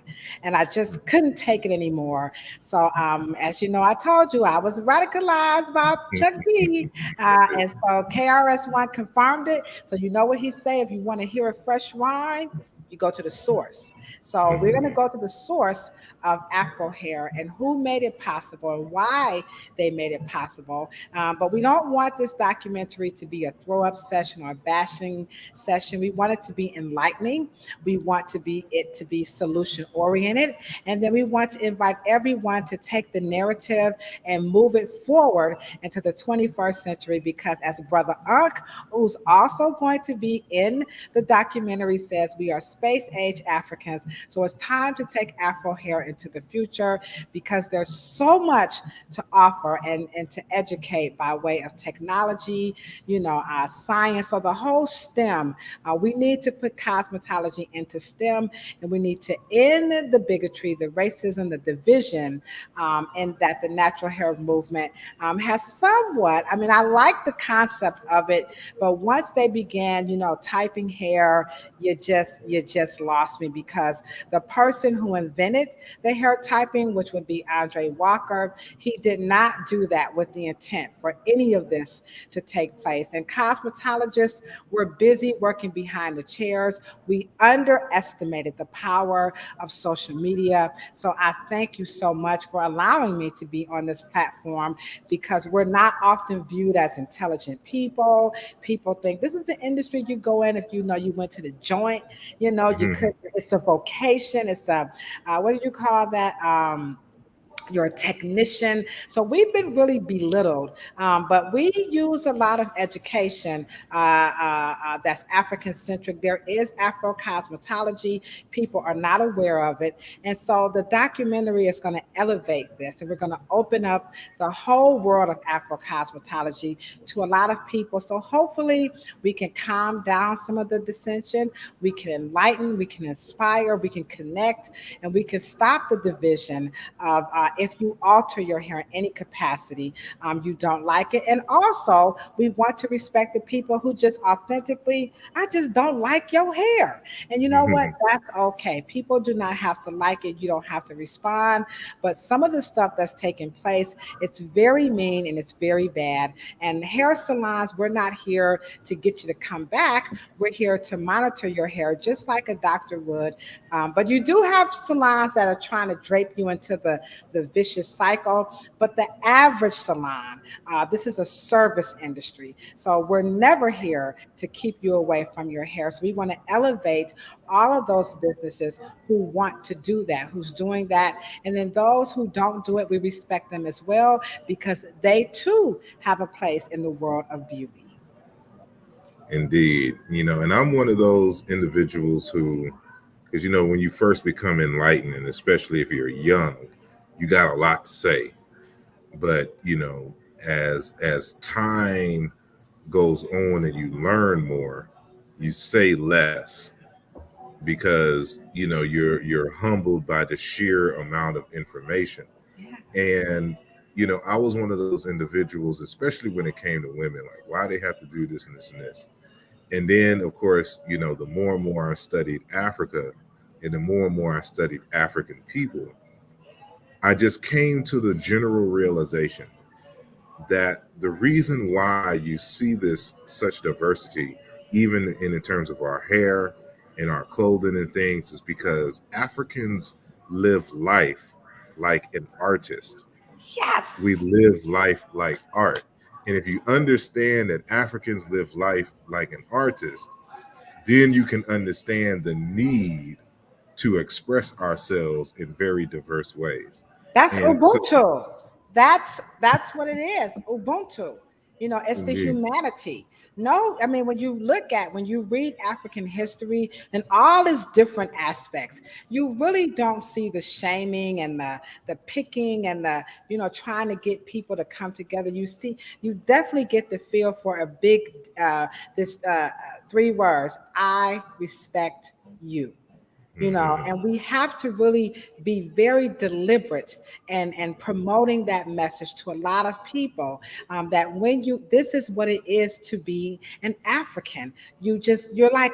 And I just couldn't take it anymore. So, as you know, I told you I was radicalized by Chuck D. And so KRS One confirmed it. So you know what he say? If you want to hear a fresh rhyme, you go to the source. So we're going to go to the source of Afro hair and who made it possible and why they made it possible. But we don't want this documentary to be a throw up session or a bashing session. We want it to be enlightening. We want it to be solution oriented. And then we want to invite everyone to take the narrative and move it forward into the 21st century because, as Brother Unc, who's also going to be in the documentary, says, we are space age Africans. So it's time to take Afro hair into the future because there's so much to offer and to educate by way of technology, science. So the whole STEM, we need to put cosmetology into STEM, and we need to end the bigotry, the racism, the division, and that the natural hair movement has somewhat. I mean, I like the concept of it, but once they began, typing hair, you just lost me because the person who invented the hair typing, which would be Andre Walker, he did not do that with the intent for any of this to take place. And cosmetologists were busy working behind the chairs. We underestimated the power of social media. So I thank you so much for allowing me to be on this platform because we're not often viewed as intelligent people. People think this is the industry you go in if you went to the joint, you could, it's a vocation. It's a, what do you call that? You're a technician. So we've been really belittled, but we use a lot of education that's African centric. There is Afro cosmetology. People are not aware of it. And so the documentary is going to elevate this and we're going to open up the whole world of Afro cosmetology to a lot of people. So hopefully we can calm down some of the dissension. We can enlighten, we can inspire, we can connect, and we can stop the division of if you alter your hair in any capacity, you don't like it. And also, we want to respect the people who just authentically, I just don't like your hair. And you know what? That's okay. People do not have to like it. You don't have to respond. But some of the stuff that's taking place, it's very mean and it's very bad. And hair salons, we're not here to get you to come back. We're here to monitor your hair just like a doctor would. But you do have salons that are trying to drape you into the vicious cycle. But the average salon, this is a service industry. So we're never here to keep you away from your hair. So we want to elevate all of those businesses who want to do that, who's doing that. And then those who don't do it, we respect them as well because they too have a place in the world of beauty. Indeed. And I'm one of those individuals who, because when you first become enlightened, and especially if you're young, you got a lot to say. But as time goes on and you learn more, you say less because you're humbled by the sheer amount of information. And I was one of those individuals, especially when it came to women, like why they have to do this and this and this. And then of course, the more and more I studied Africa and the more and more I studied African people, I just came to the general realization that the reason why you see this such diversity, even in terms of our hair and our clothing and things, is because Africans live life like an artist. We Yes. live life like art. And if you understand that Africans live life like an artist, then you can understand the need to express ourselves in very diverse ways. That's And so, Ubuntu. That's what it is. Ubuntu. It's the indeed. humanity. No, I mean when you read African history and all its different aspects, you really don't see the shaming and the picking and the trying to get people to come together. You definitely get the feel for a big this three words: I respect you. And we have to really be very deliberate and promoting that message to a lot of people, that when this is what it is to be an African. You're like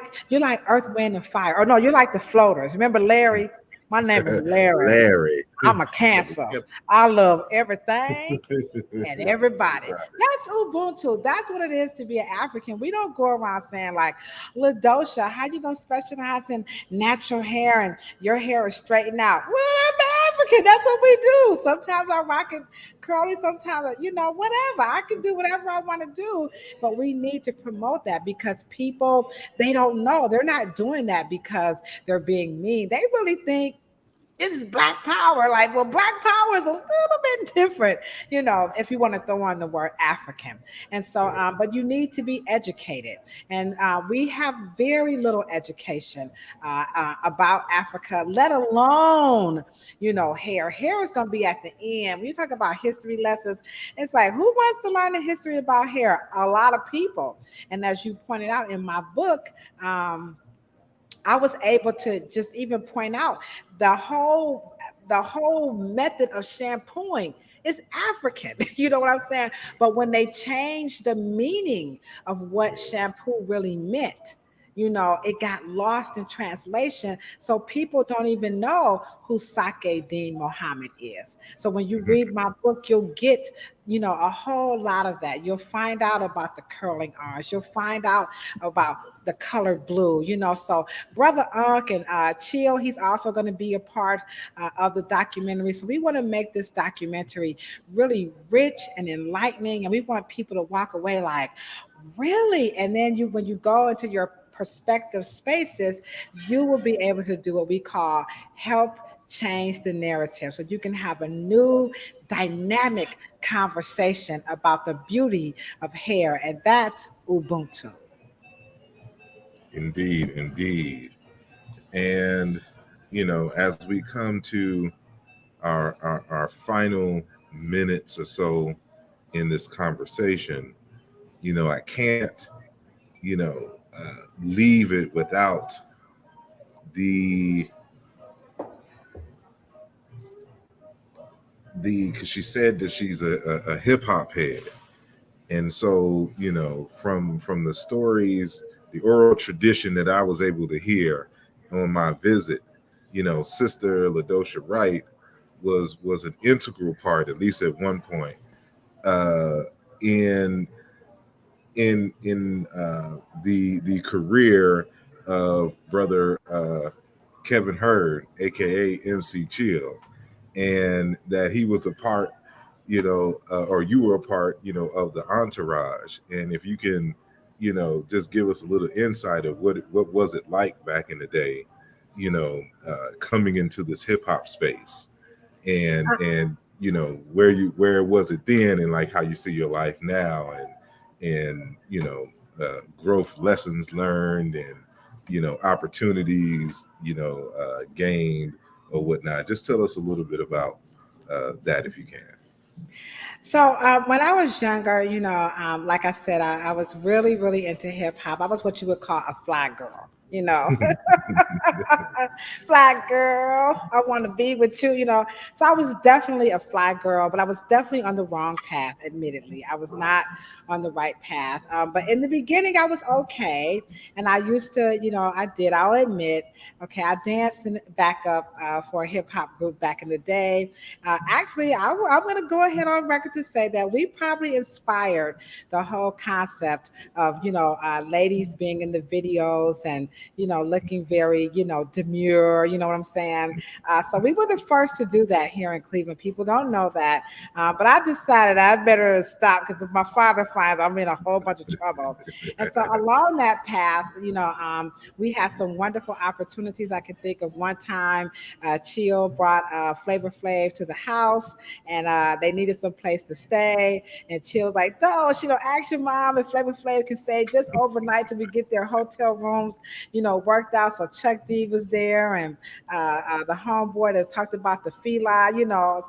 earth, wind, and fire. Or no, you're like the floaters. Remember Larry? My name is Larry. Larry. I'm a Let me Cancer. get I love everything and everybody. right. That's Ubuntu. That's what it is to be an African. We don't go around saying like, Ladosha, how you gonna specialize in natural hair and your hair is straightened out? Well, I'm African. That's what we do. Sometimes I rock it curly. Sometimes, whatever. I can do whatever I want to do. But we need to promote that because people they don't know. They're not doing that because they're being mean. They really think this is black power. Like, well, black power is a little bit different, if you want to throw on the word African. And so, Right. but you need to be educated. And we have very little education about Africa, let alone, hair. Hair is going to be at the end. When you talk about history lessons, it's like, who wants to learn the history about hair? A lot of people. And as you pointed out in my book, I was able to just even point out the whole method of shampooing is African. You know what I'm saying? But when they changed the meaning of what shampoo really meant, it got lost in translation. So people don't even know who Sake Dean Mohammed is. So when you read my book, you'll get, a whole lot of that. You'll find out about the curling R's. You'll find out about the color blue, So Brother Unc and Chill, he's also going to be a part of the documentary. So we want to make this documentary really rich and enlightening, and we want people to walk away like, really? And then when you go into your perspective spaces, you will be able to do what we call help change the narrative. So you can have a new dynamic conversation about the beauty of hair, and that's Ubuntu. Indeed, indeed. And as we come to our final minutes or so in this conversation, I can't, you know, leave it without the because she said that she's a hip hop head, and so from the stories, the oral tradition that I was able to hear on my visit, Sister Ladosha Wright was an integral part, at least at one point, uh, in the career of brother Kevin Hurd, aka MC Chill, and that he was a part, or you were a part, of the entourage. And if you can, just give us a little insight of what was it like back in the day, coming into this hip hop space, and where was it then, and like how you see your life now, and growth lessons learned, and opportunities gained or whatnot. Just tell us a little bit about that if you can. So when I was younger, like I said, I was really, really into hip hop. I was what you would call a fly girl. Fly girl, I want to be with you, So I was definitely a fly girl, but I was definitely on the wrong path, admittedly. I was not on the right path. But in the beginning, I was okay. And I used to, I'll admit, okay, I danced in backup for a hip hop group back in the day. Actually, I'm going to go ahead on record to say that we probably inspired the whole concept of, ladies being in the videos and, looking very, demure, you know what I'm saying? So we were the first to do that here in Cleveland. People don't know that. But I decided I better stop because if my father finds I'm in a whole bunch of trouble. And so along that path, we had some wonderful opportunities. I can think of one time Chill brought Flavor Flav to the house and they needed some place to stay. And Chill's like, no, ask your mom if Flavor Flav can stay just overnight till we get their hotel rooms, worked out. So Chuck D was there and the homeboy that talked about the fila,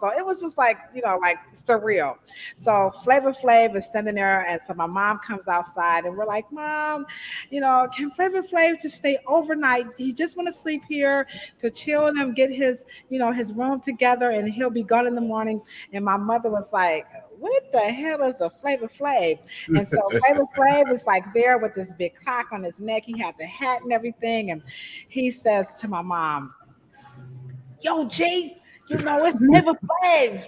so it was just like, like surreal. So Flavor Flav is standing there, and so my mom comes outside, and we're like, Mom, can Flavor Flav just stay overnight? He just want to sleep here to chill and him get his room together, and he'll be gone in the morning. And my mother was like, what the hell is a Flavor Flav? And so Flavor Flav is like there with this big clock on his neck. He had the hat and everything, and he says to my mom, yo, G, it's Flavor Flav,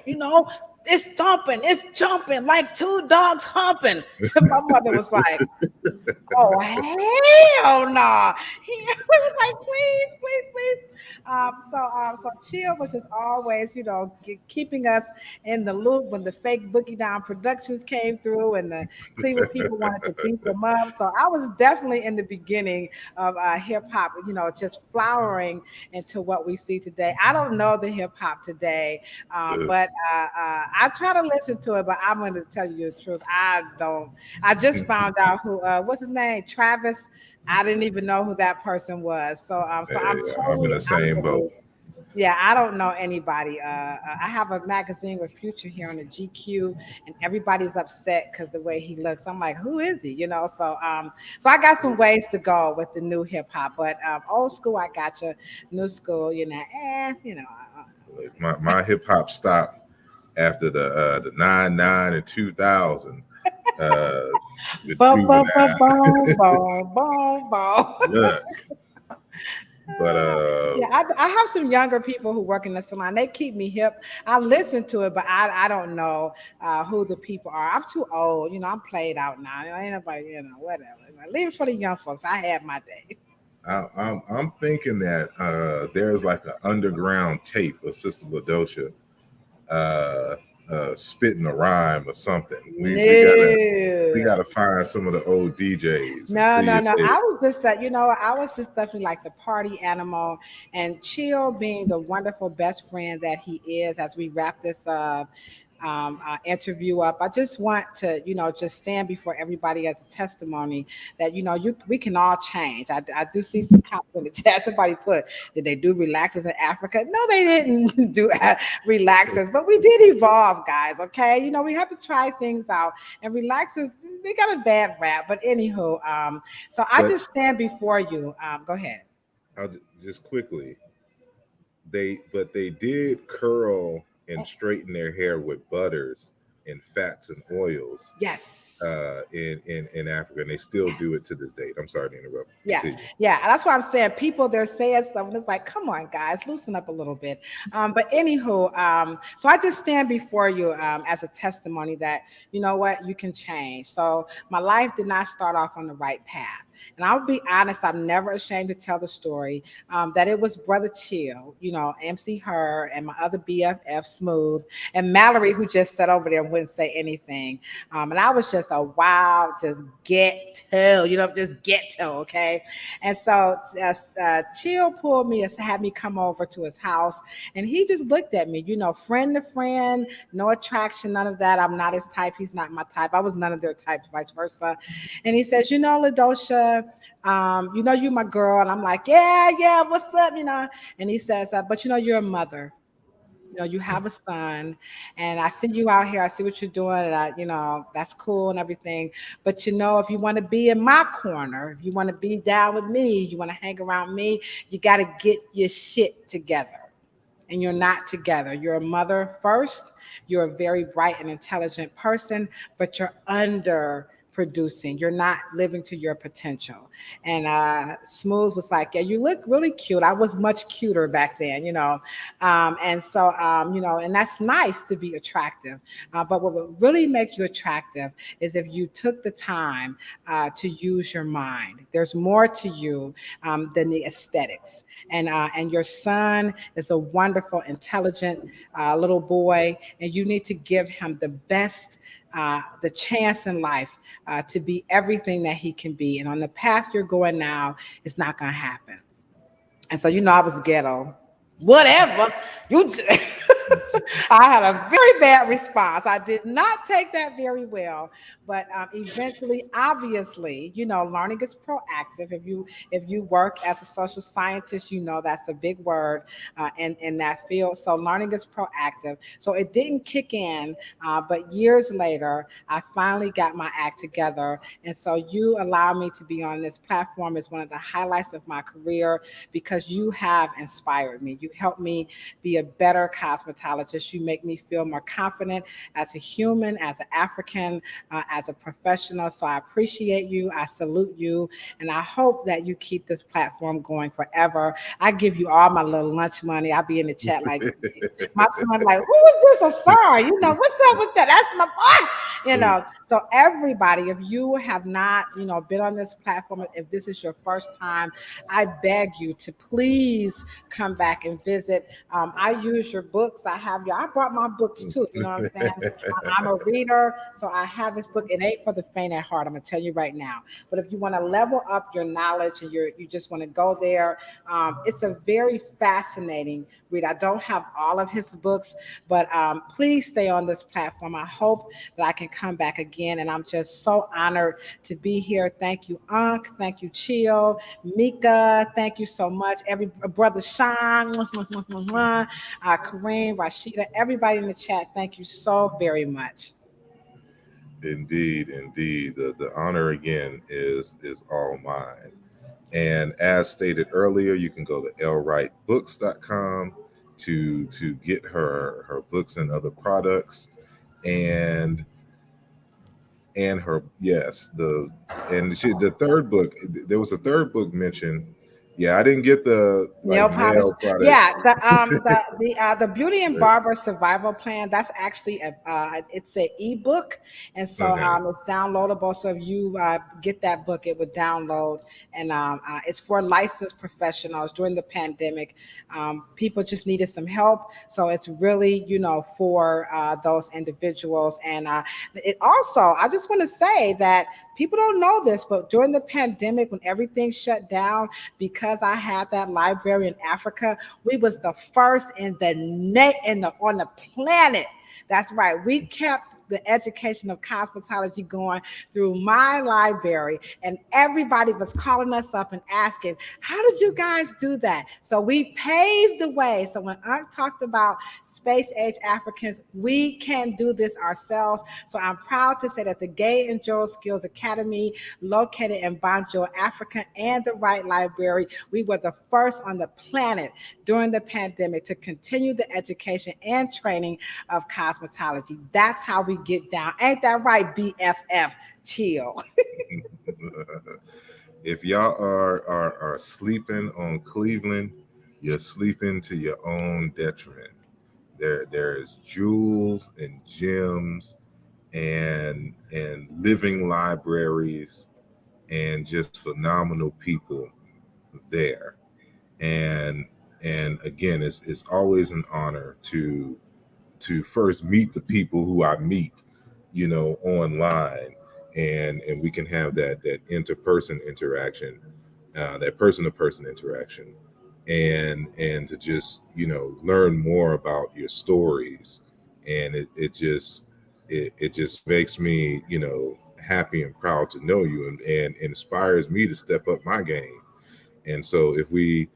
it's thumping, it's jumping like two dogs humping. My mother was like, oh hell no! He was like, please, please, please. So Chill was just always, keeping us in the loop when the fake Boogie Down Productions came through and the Cleveland people wanted to beat them up. So I was definitely in the beginning of hip hop, just flowering into what we see today. I don't know the hip hop today, but I try to listen to it. But I'm going to tell you the truth. I don't. I just found out who what's his name, Travis. I didn't even know who that person was. So I'm Hey, I'm in totally the out same of the boat. loop. Yeah, I don't know anybody. I have a magazine with Future here on the GQ, and everybody's upset because the way he looks. I'm like, who is he? So I got some ways to go with the new hip hop, but old school, I got you. New school, My hip hop stopped after the 99 and 2000 uh with Boom, boom, boom, Juvenile. boom, boom, boom, boom. Look, but Yeah, I have some younger people who work in the salon. They keep me hip. I listen to it, but I don't know who the people are. I'm too old. I'm played out now. Ain't nobody, whatever. Leave it for the young folks. I had my day. I'm thinking that there's like an underground tape of Sister Ladosha uh, spitting a rhyme or something. We No. gotta find some of the old DJs and No, see no, if no. they. I was just that, I was just definitely like the party animal, and Chill being the wonderful best friend that he is. As we wrap this interview up, I just want to, just stand before everybody as a testimony that we can all change. I do see some comments in the chat. Somebody put, did they do relaxers in Africa? No, they didn't do relaxers, but we did evolve, guys. Okay, we have to try things out, and relaxers, they got a bad rap. But anywho, so I But just stand before you. Go ahead. just quickly, they did curl and straighten their hair with butters and fats and oils Yes. in Africa, and they still do it to this date. I'm sorry to interrupt. Yeah, Continue. yeah, that's why I'm saying people they're saying stuff, and it's like, come on, guys, loosen up a little bit. But anywho, so I just stand before you as a testimony that you know what you can change. So my life did not start off on the right path, and I'll be honest, I'm never ashamed to tell the story that it was Brother Chill, MC Her, and my other BFF Smooth, and Mallory who just sat over there and wouldn't say anything. And I was just a wild, just ghetto, just ghetto, okay? And so Chill pulled me and had me come over to his house, and he just looked at me, friend to friend, no attraction, none of that. I'm not his type. He's not my type. I was none of their types, vice versa. And he says, Ladosha, you my girl. And I'm like, yeah, yeah, what's up, And he says, but you're a mother. You have a son, and I see you out here. I see what you're doing, and that's cool and everything. But if you want to be in my corner, if you want to be down with me, you want to hang around me, you got to get your shit together. And you're not together. You're a mother first. You're a very bright and intelligent person, but you're under producing. You're not living to your potential. And Smooth was like, yeah, you look really cute. I was much cuter back then, and so, and that's nice to be attractive. But what would really make you attractive is if you took the time to use your mind. There's more to you than the aesthetics. And your son is a wonderful, intelligent little boy, and you need to give him the chance in life to be everything that he can be. And on the path you're going now, it's not going to happen. And so, I was ghetto. Whatever. I had a very bad response. I did not take that very well, but eventually, obviously, learning is proactive. If you work as a social scientist, that's a big word in that field. So learning is proactive. So it didn't kick in, but years later, I finally got my act together, and so you allow me to be on this platform is one of the highlights of my career because you have inspired me. You helped me be a better cosmetologist. you make me feel more confident as a human, as an African, as a professional. So I appreciate you. I salute you. And I hope that you keep this platform going forever. I give you all my little lunch money. I'll be in the chat like, my son, like, who is this Asar? What's up with that? That's my boy. So everybody, if you have not, been on this platform, if this is your first time, I beg you to please come back and visit. I use your books. I brought my books too. You know what I'm saying? I'm a reader, so I have this book. It ain't for the faint at heart. I'm gonna tell you right now. But if you want to level up your knowledge and you just want to go there, it's a very fascinating read. I don't have all of his books, but please stay on this platform. I hope that I can come back again, and I'm just so honored to be here. Thank you, Unc. Thank you, Chio, Mika. Thank you so much. Every brother Sean, Kareem, Rashida, everybody in the chat. Thank you so very much. Indeed, indeed. The honor again is all mine. And as stated earlier, you can go to lwrightbooks.com to get her books and other products. And her, yes, the third book, there was a third book mentioned. Yeah, I didn't get the Nail like polish. nail Yeah, products. the Beauty and Barber Survival Plan. That's actually it's a ebook, and so Okay. it's downloadable. So if you get that book, it would download, and it's for licensed professionals during the pandemic. People just needed some help, so it's really for those individuals. And it also, I just want to say that people don't know this, but during the pandemic, when everything shut down, because I had that library in Africa, we was the first on the planet. That's right. We kept the education of cosmetology going through my library, and everybody was calling us up and asking, how did you guys do that? So we paved the way. So when Unc talked about space age Africans, we can do this ourselves. So I'm proud to say that the Gay and Joel Skills Academy, located in Banjul, Africa, and the Wright Library, we were the first on the planet during the pandemic to continue the education and training of cosmetology. That's how we get down. Ain't that right, BFF? Chill. If y'all are sleeping on Cleveland, you're sleeping to your own detriment. There's jewels and gems and living libraries and just phenomenal people there. And again, it's always an honor to first meet the people who I meet, online, and we can have that interperson interaction, that person to person interaction, and to just learn more about your stories, and it just makes me happy and proud to know you, and inspires me to step up my game. And so if we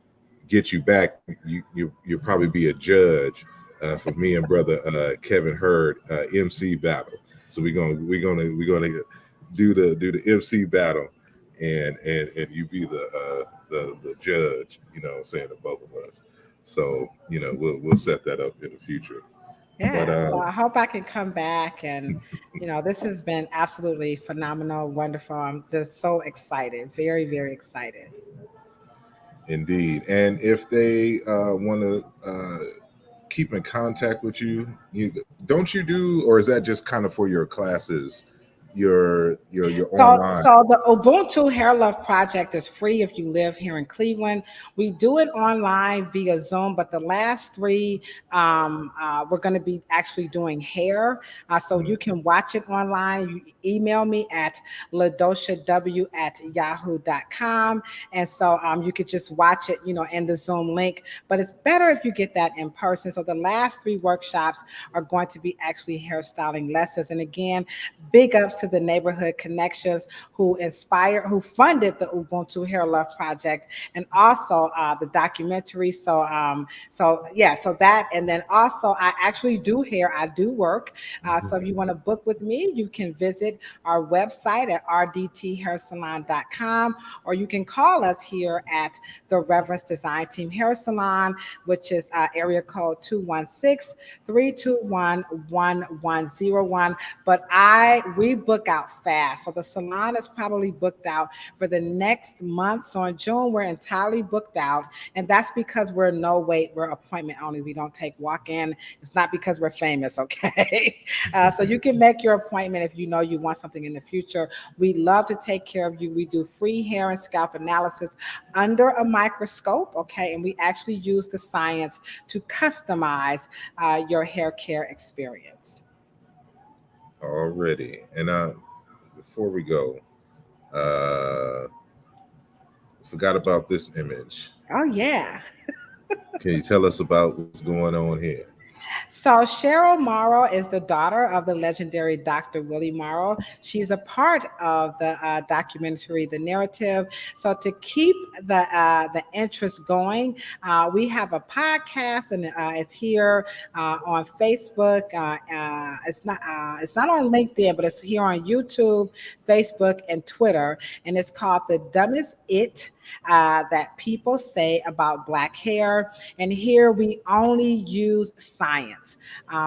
get you back, you'll probably be a judge for me and brother Kevin Hurd MC battle. So we're gonna do the MC battle, and you be the judge. Saying of both of us. So we'll set that up in the future. But Yeah, so I hope I can come back, and this has been absolutely phenomenal, wonderful. I'm just so excited, very, very excited. indeed, and if they want to keep in contact with you, don't you do, or is that just kind of for your classes, your So, online? so the Ubuntu Hair Love Project is free if you live here in Cleveland. We do it online via Zoom, but the last three, we're going to be actually doing hair. So you can watch it online. You email me at ladoshaw@yahoo.com. And so you could just watch it, in the Zoom link. But it's better if you get that in person. So the last three workshops are going to be actually hairstyling lessons. And again, big ups to the Neighborhood Connections who funded the Ubuntu Hair Love Project, and also the documentary. So that, and then also I actually do hair. I do work. So if you want to book with me, you can visit our website at rdthairsalon.com, or you can call us here at the Reverence Design Team Hair Salon, which is area code 216-321-1101. But we book out fast. So the salon is probably booked out for the next month. So in June, we're entirely booked out. And that's because we're no wait, we're appointment only. We don't take walk in. It's not because we're famous, okay? So you can make your appointment if you know you want something in the future. We love to take care of you. We do free hair and scalp analysis under a microscope, okay? And we actually use the science to customize your hair care experience. Already. And before we go, uh forgot about this image. Oh, yeah. Can you tell us about what's going on here? So Cheryl Morrow is the daughter of the legendary Dr. Willie Morrow. She's a part of the documentary, The Narrative. So to keep the interest going, we have a podcast, and it's here on Facebook. It's not on LinkedIn, but it's here on YouTube, Facebook, and Twitter. And it's called The Dumbest It that People Say About Black Hair. And here we only use science.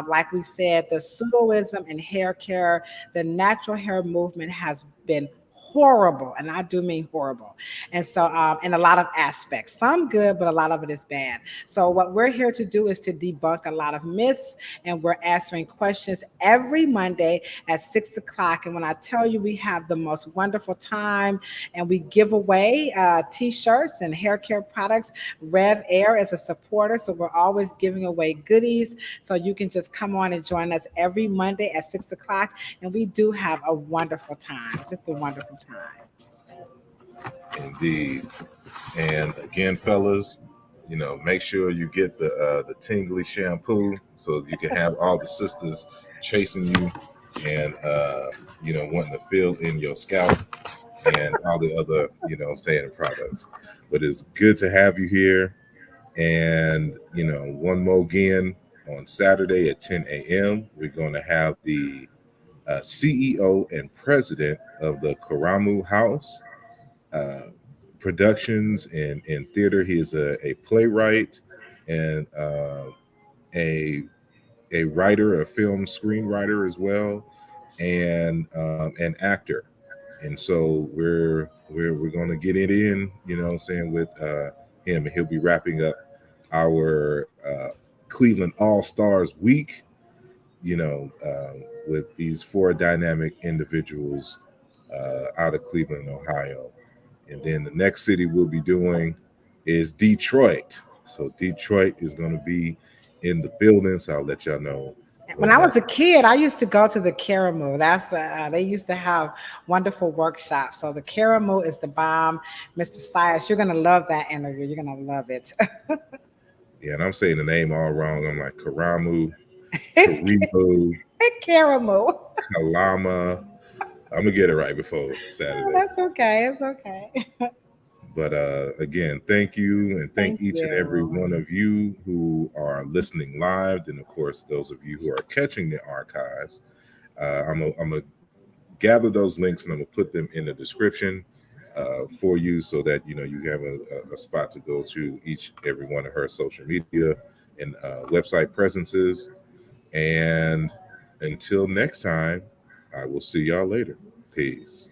Like we said, the pseudoism in hair care, the natural hair movement has been horrible, and I do mean horrible. And so in a lot of aspects, some good, but a lot of it is bad. So what we're here to do is to debunk a lot of myths, and we're answering questions every Monday at 6 o'clock. And when I tell you, we have the most wonderful time, and we give away t-shirts and hair care products. Rev Air is a supporter, so we're always giving away goodies. So you can just come on and join us every Monday at 6 o'clock, and we do have a wonderful time, just a wonderful time. Indeed. And again, fellas, make sure you get the tingly shampoo so you can have all the sisters chasing you and wanting to fill in your scalp and all the other saying products. But it's good to have you here. And one more again, on Saturday at 10 a.m. we're going to have the CEO and president of the Karamu House Productions and Theater. He is a playwright and a writer, a film screenwriter as well, and an actor. And so we're going to get it in, saying with him, and he'll be wrapping up our Cleveland All Stars Week, with these four dynamic individuals out of Cleveland, Ohio. And then the next city we'll be doing is Detroit. So Detroit is going to be in the building. So I'll let y'all know. When I was a kid, I used to go to the Karamu. They used to have wonderful workshops. So the Karamu is the bomb. Mr. Sias, you're gonna love that interview. You're gonna love it. Yeah, and I'm saying the name all wrong. I'm like Karamu, Karibu, Karamu. Kalama. I'm gonna get it right before Saturday. Oh, that's okay. It's okay. But again, thank you, and thank each and every one of you who are listening live, and of course those of you who are catching the archives. I'm gonna gather those links and I'm gonna put them in the description for you, so that you have a spot to go to each every one of her social media and website presences. And until next time, I will see y'all later. Peace.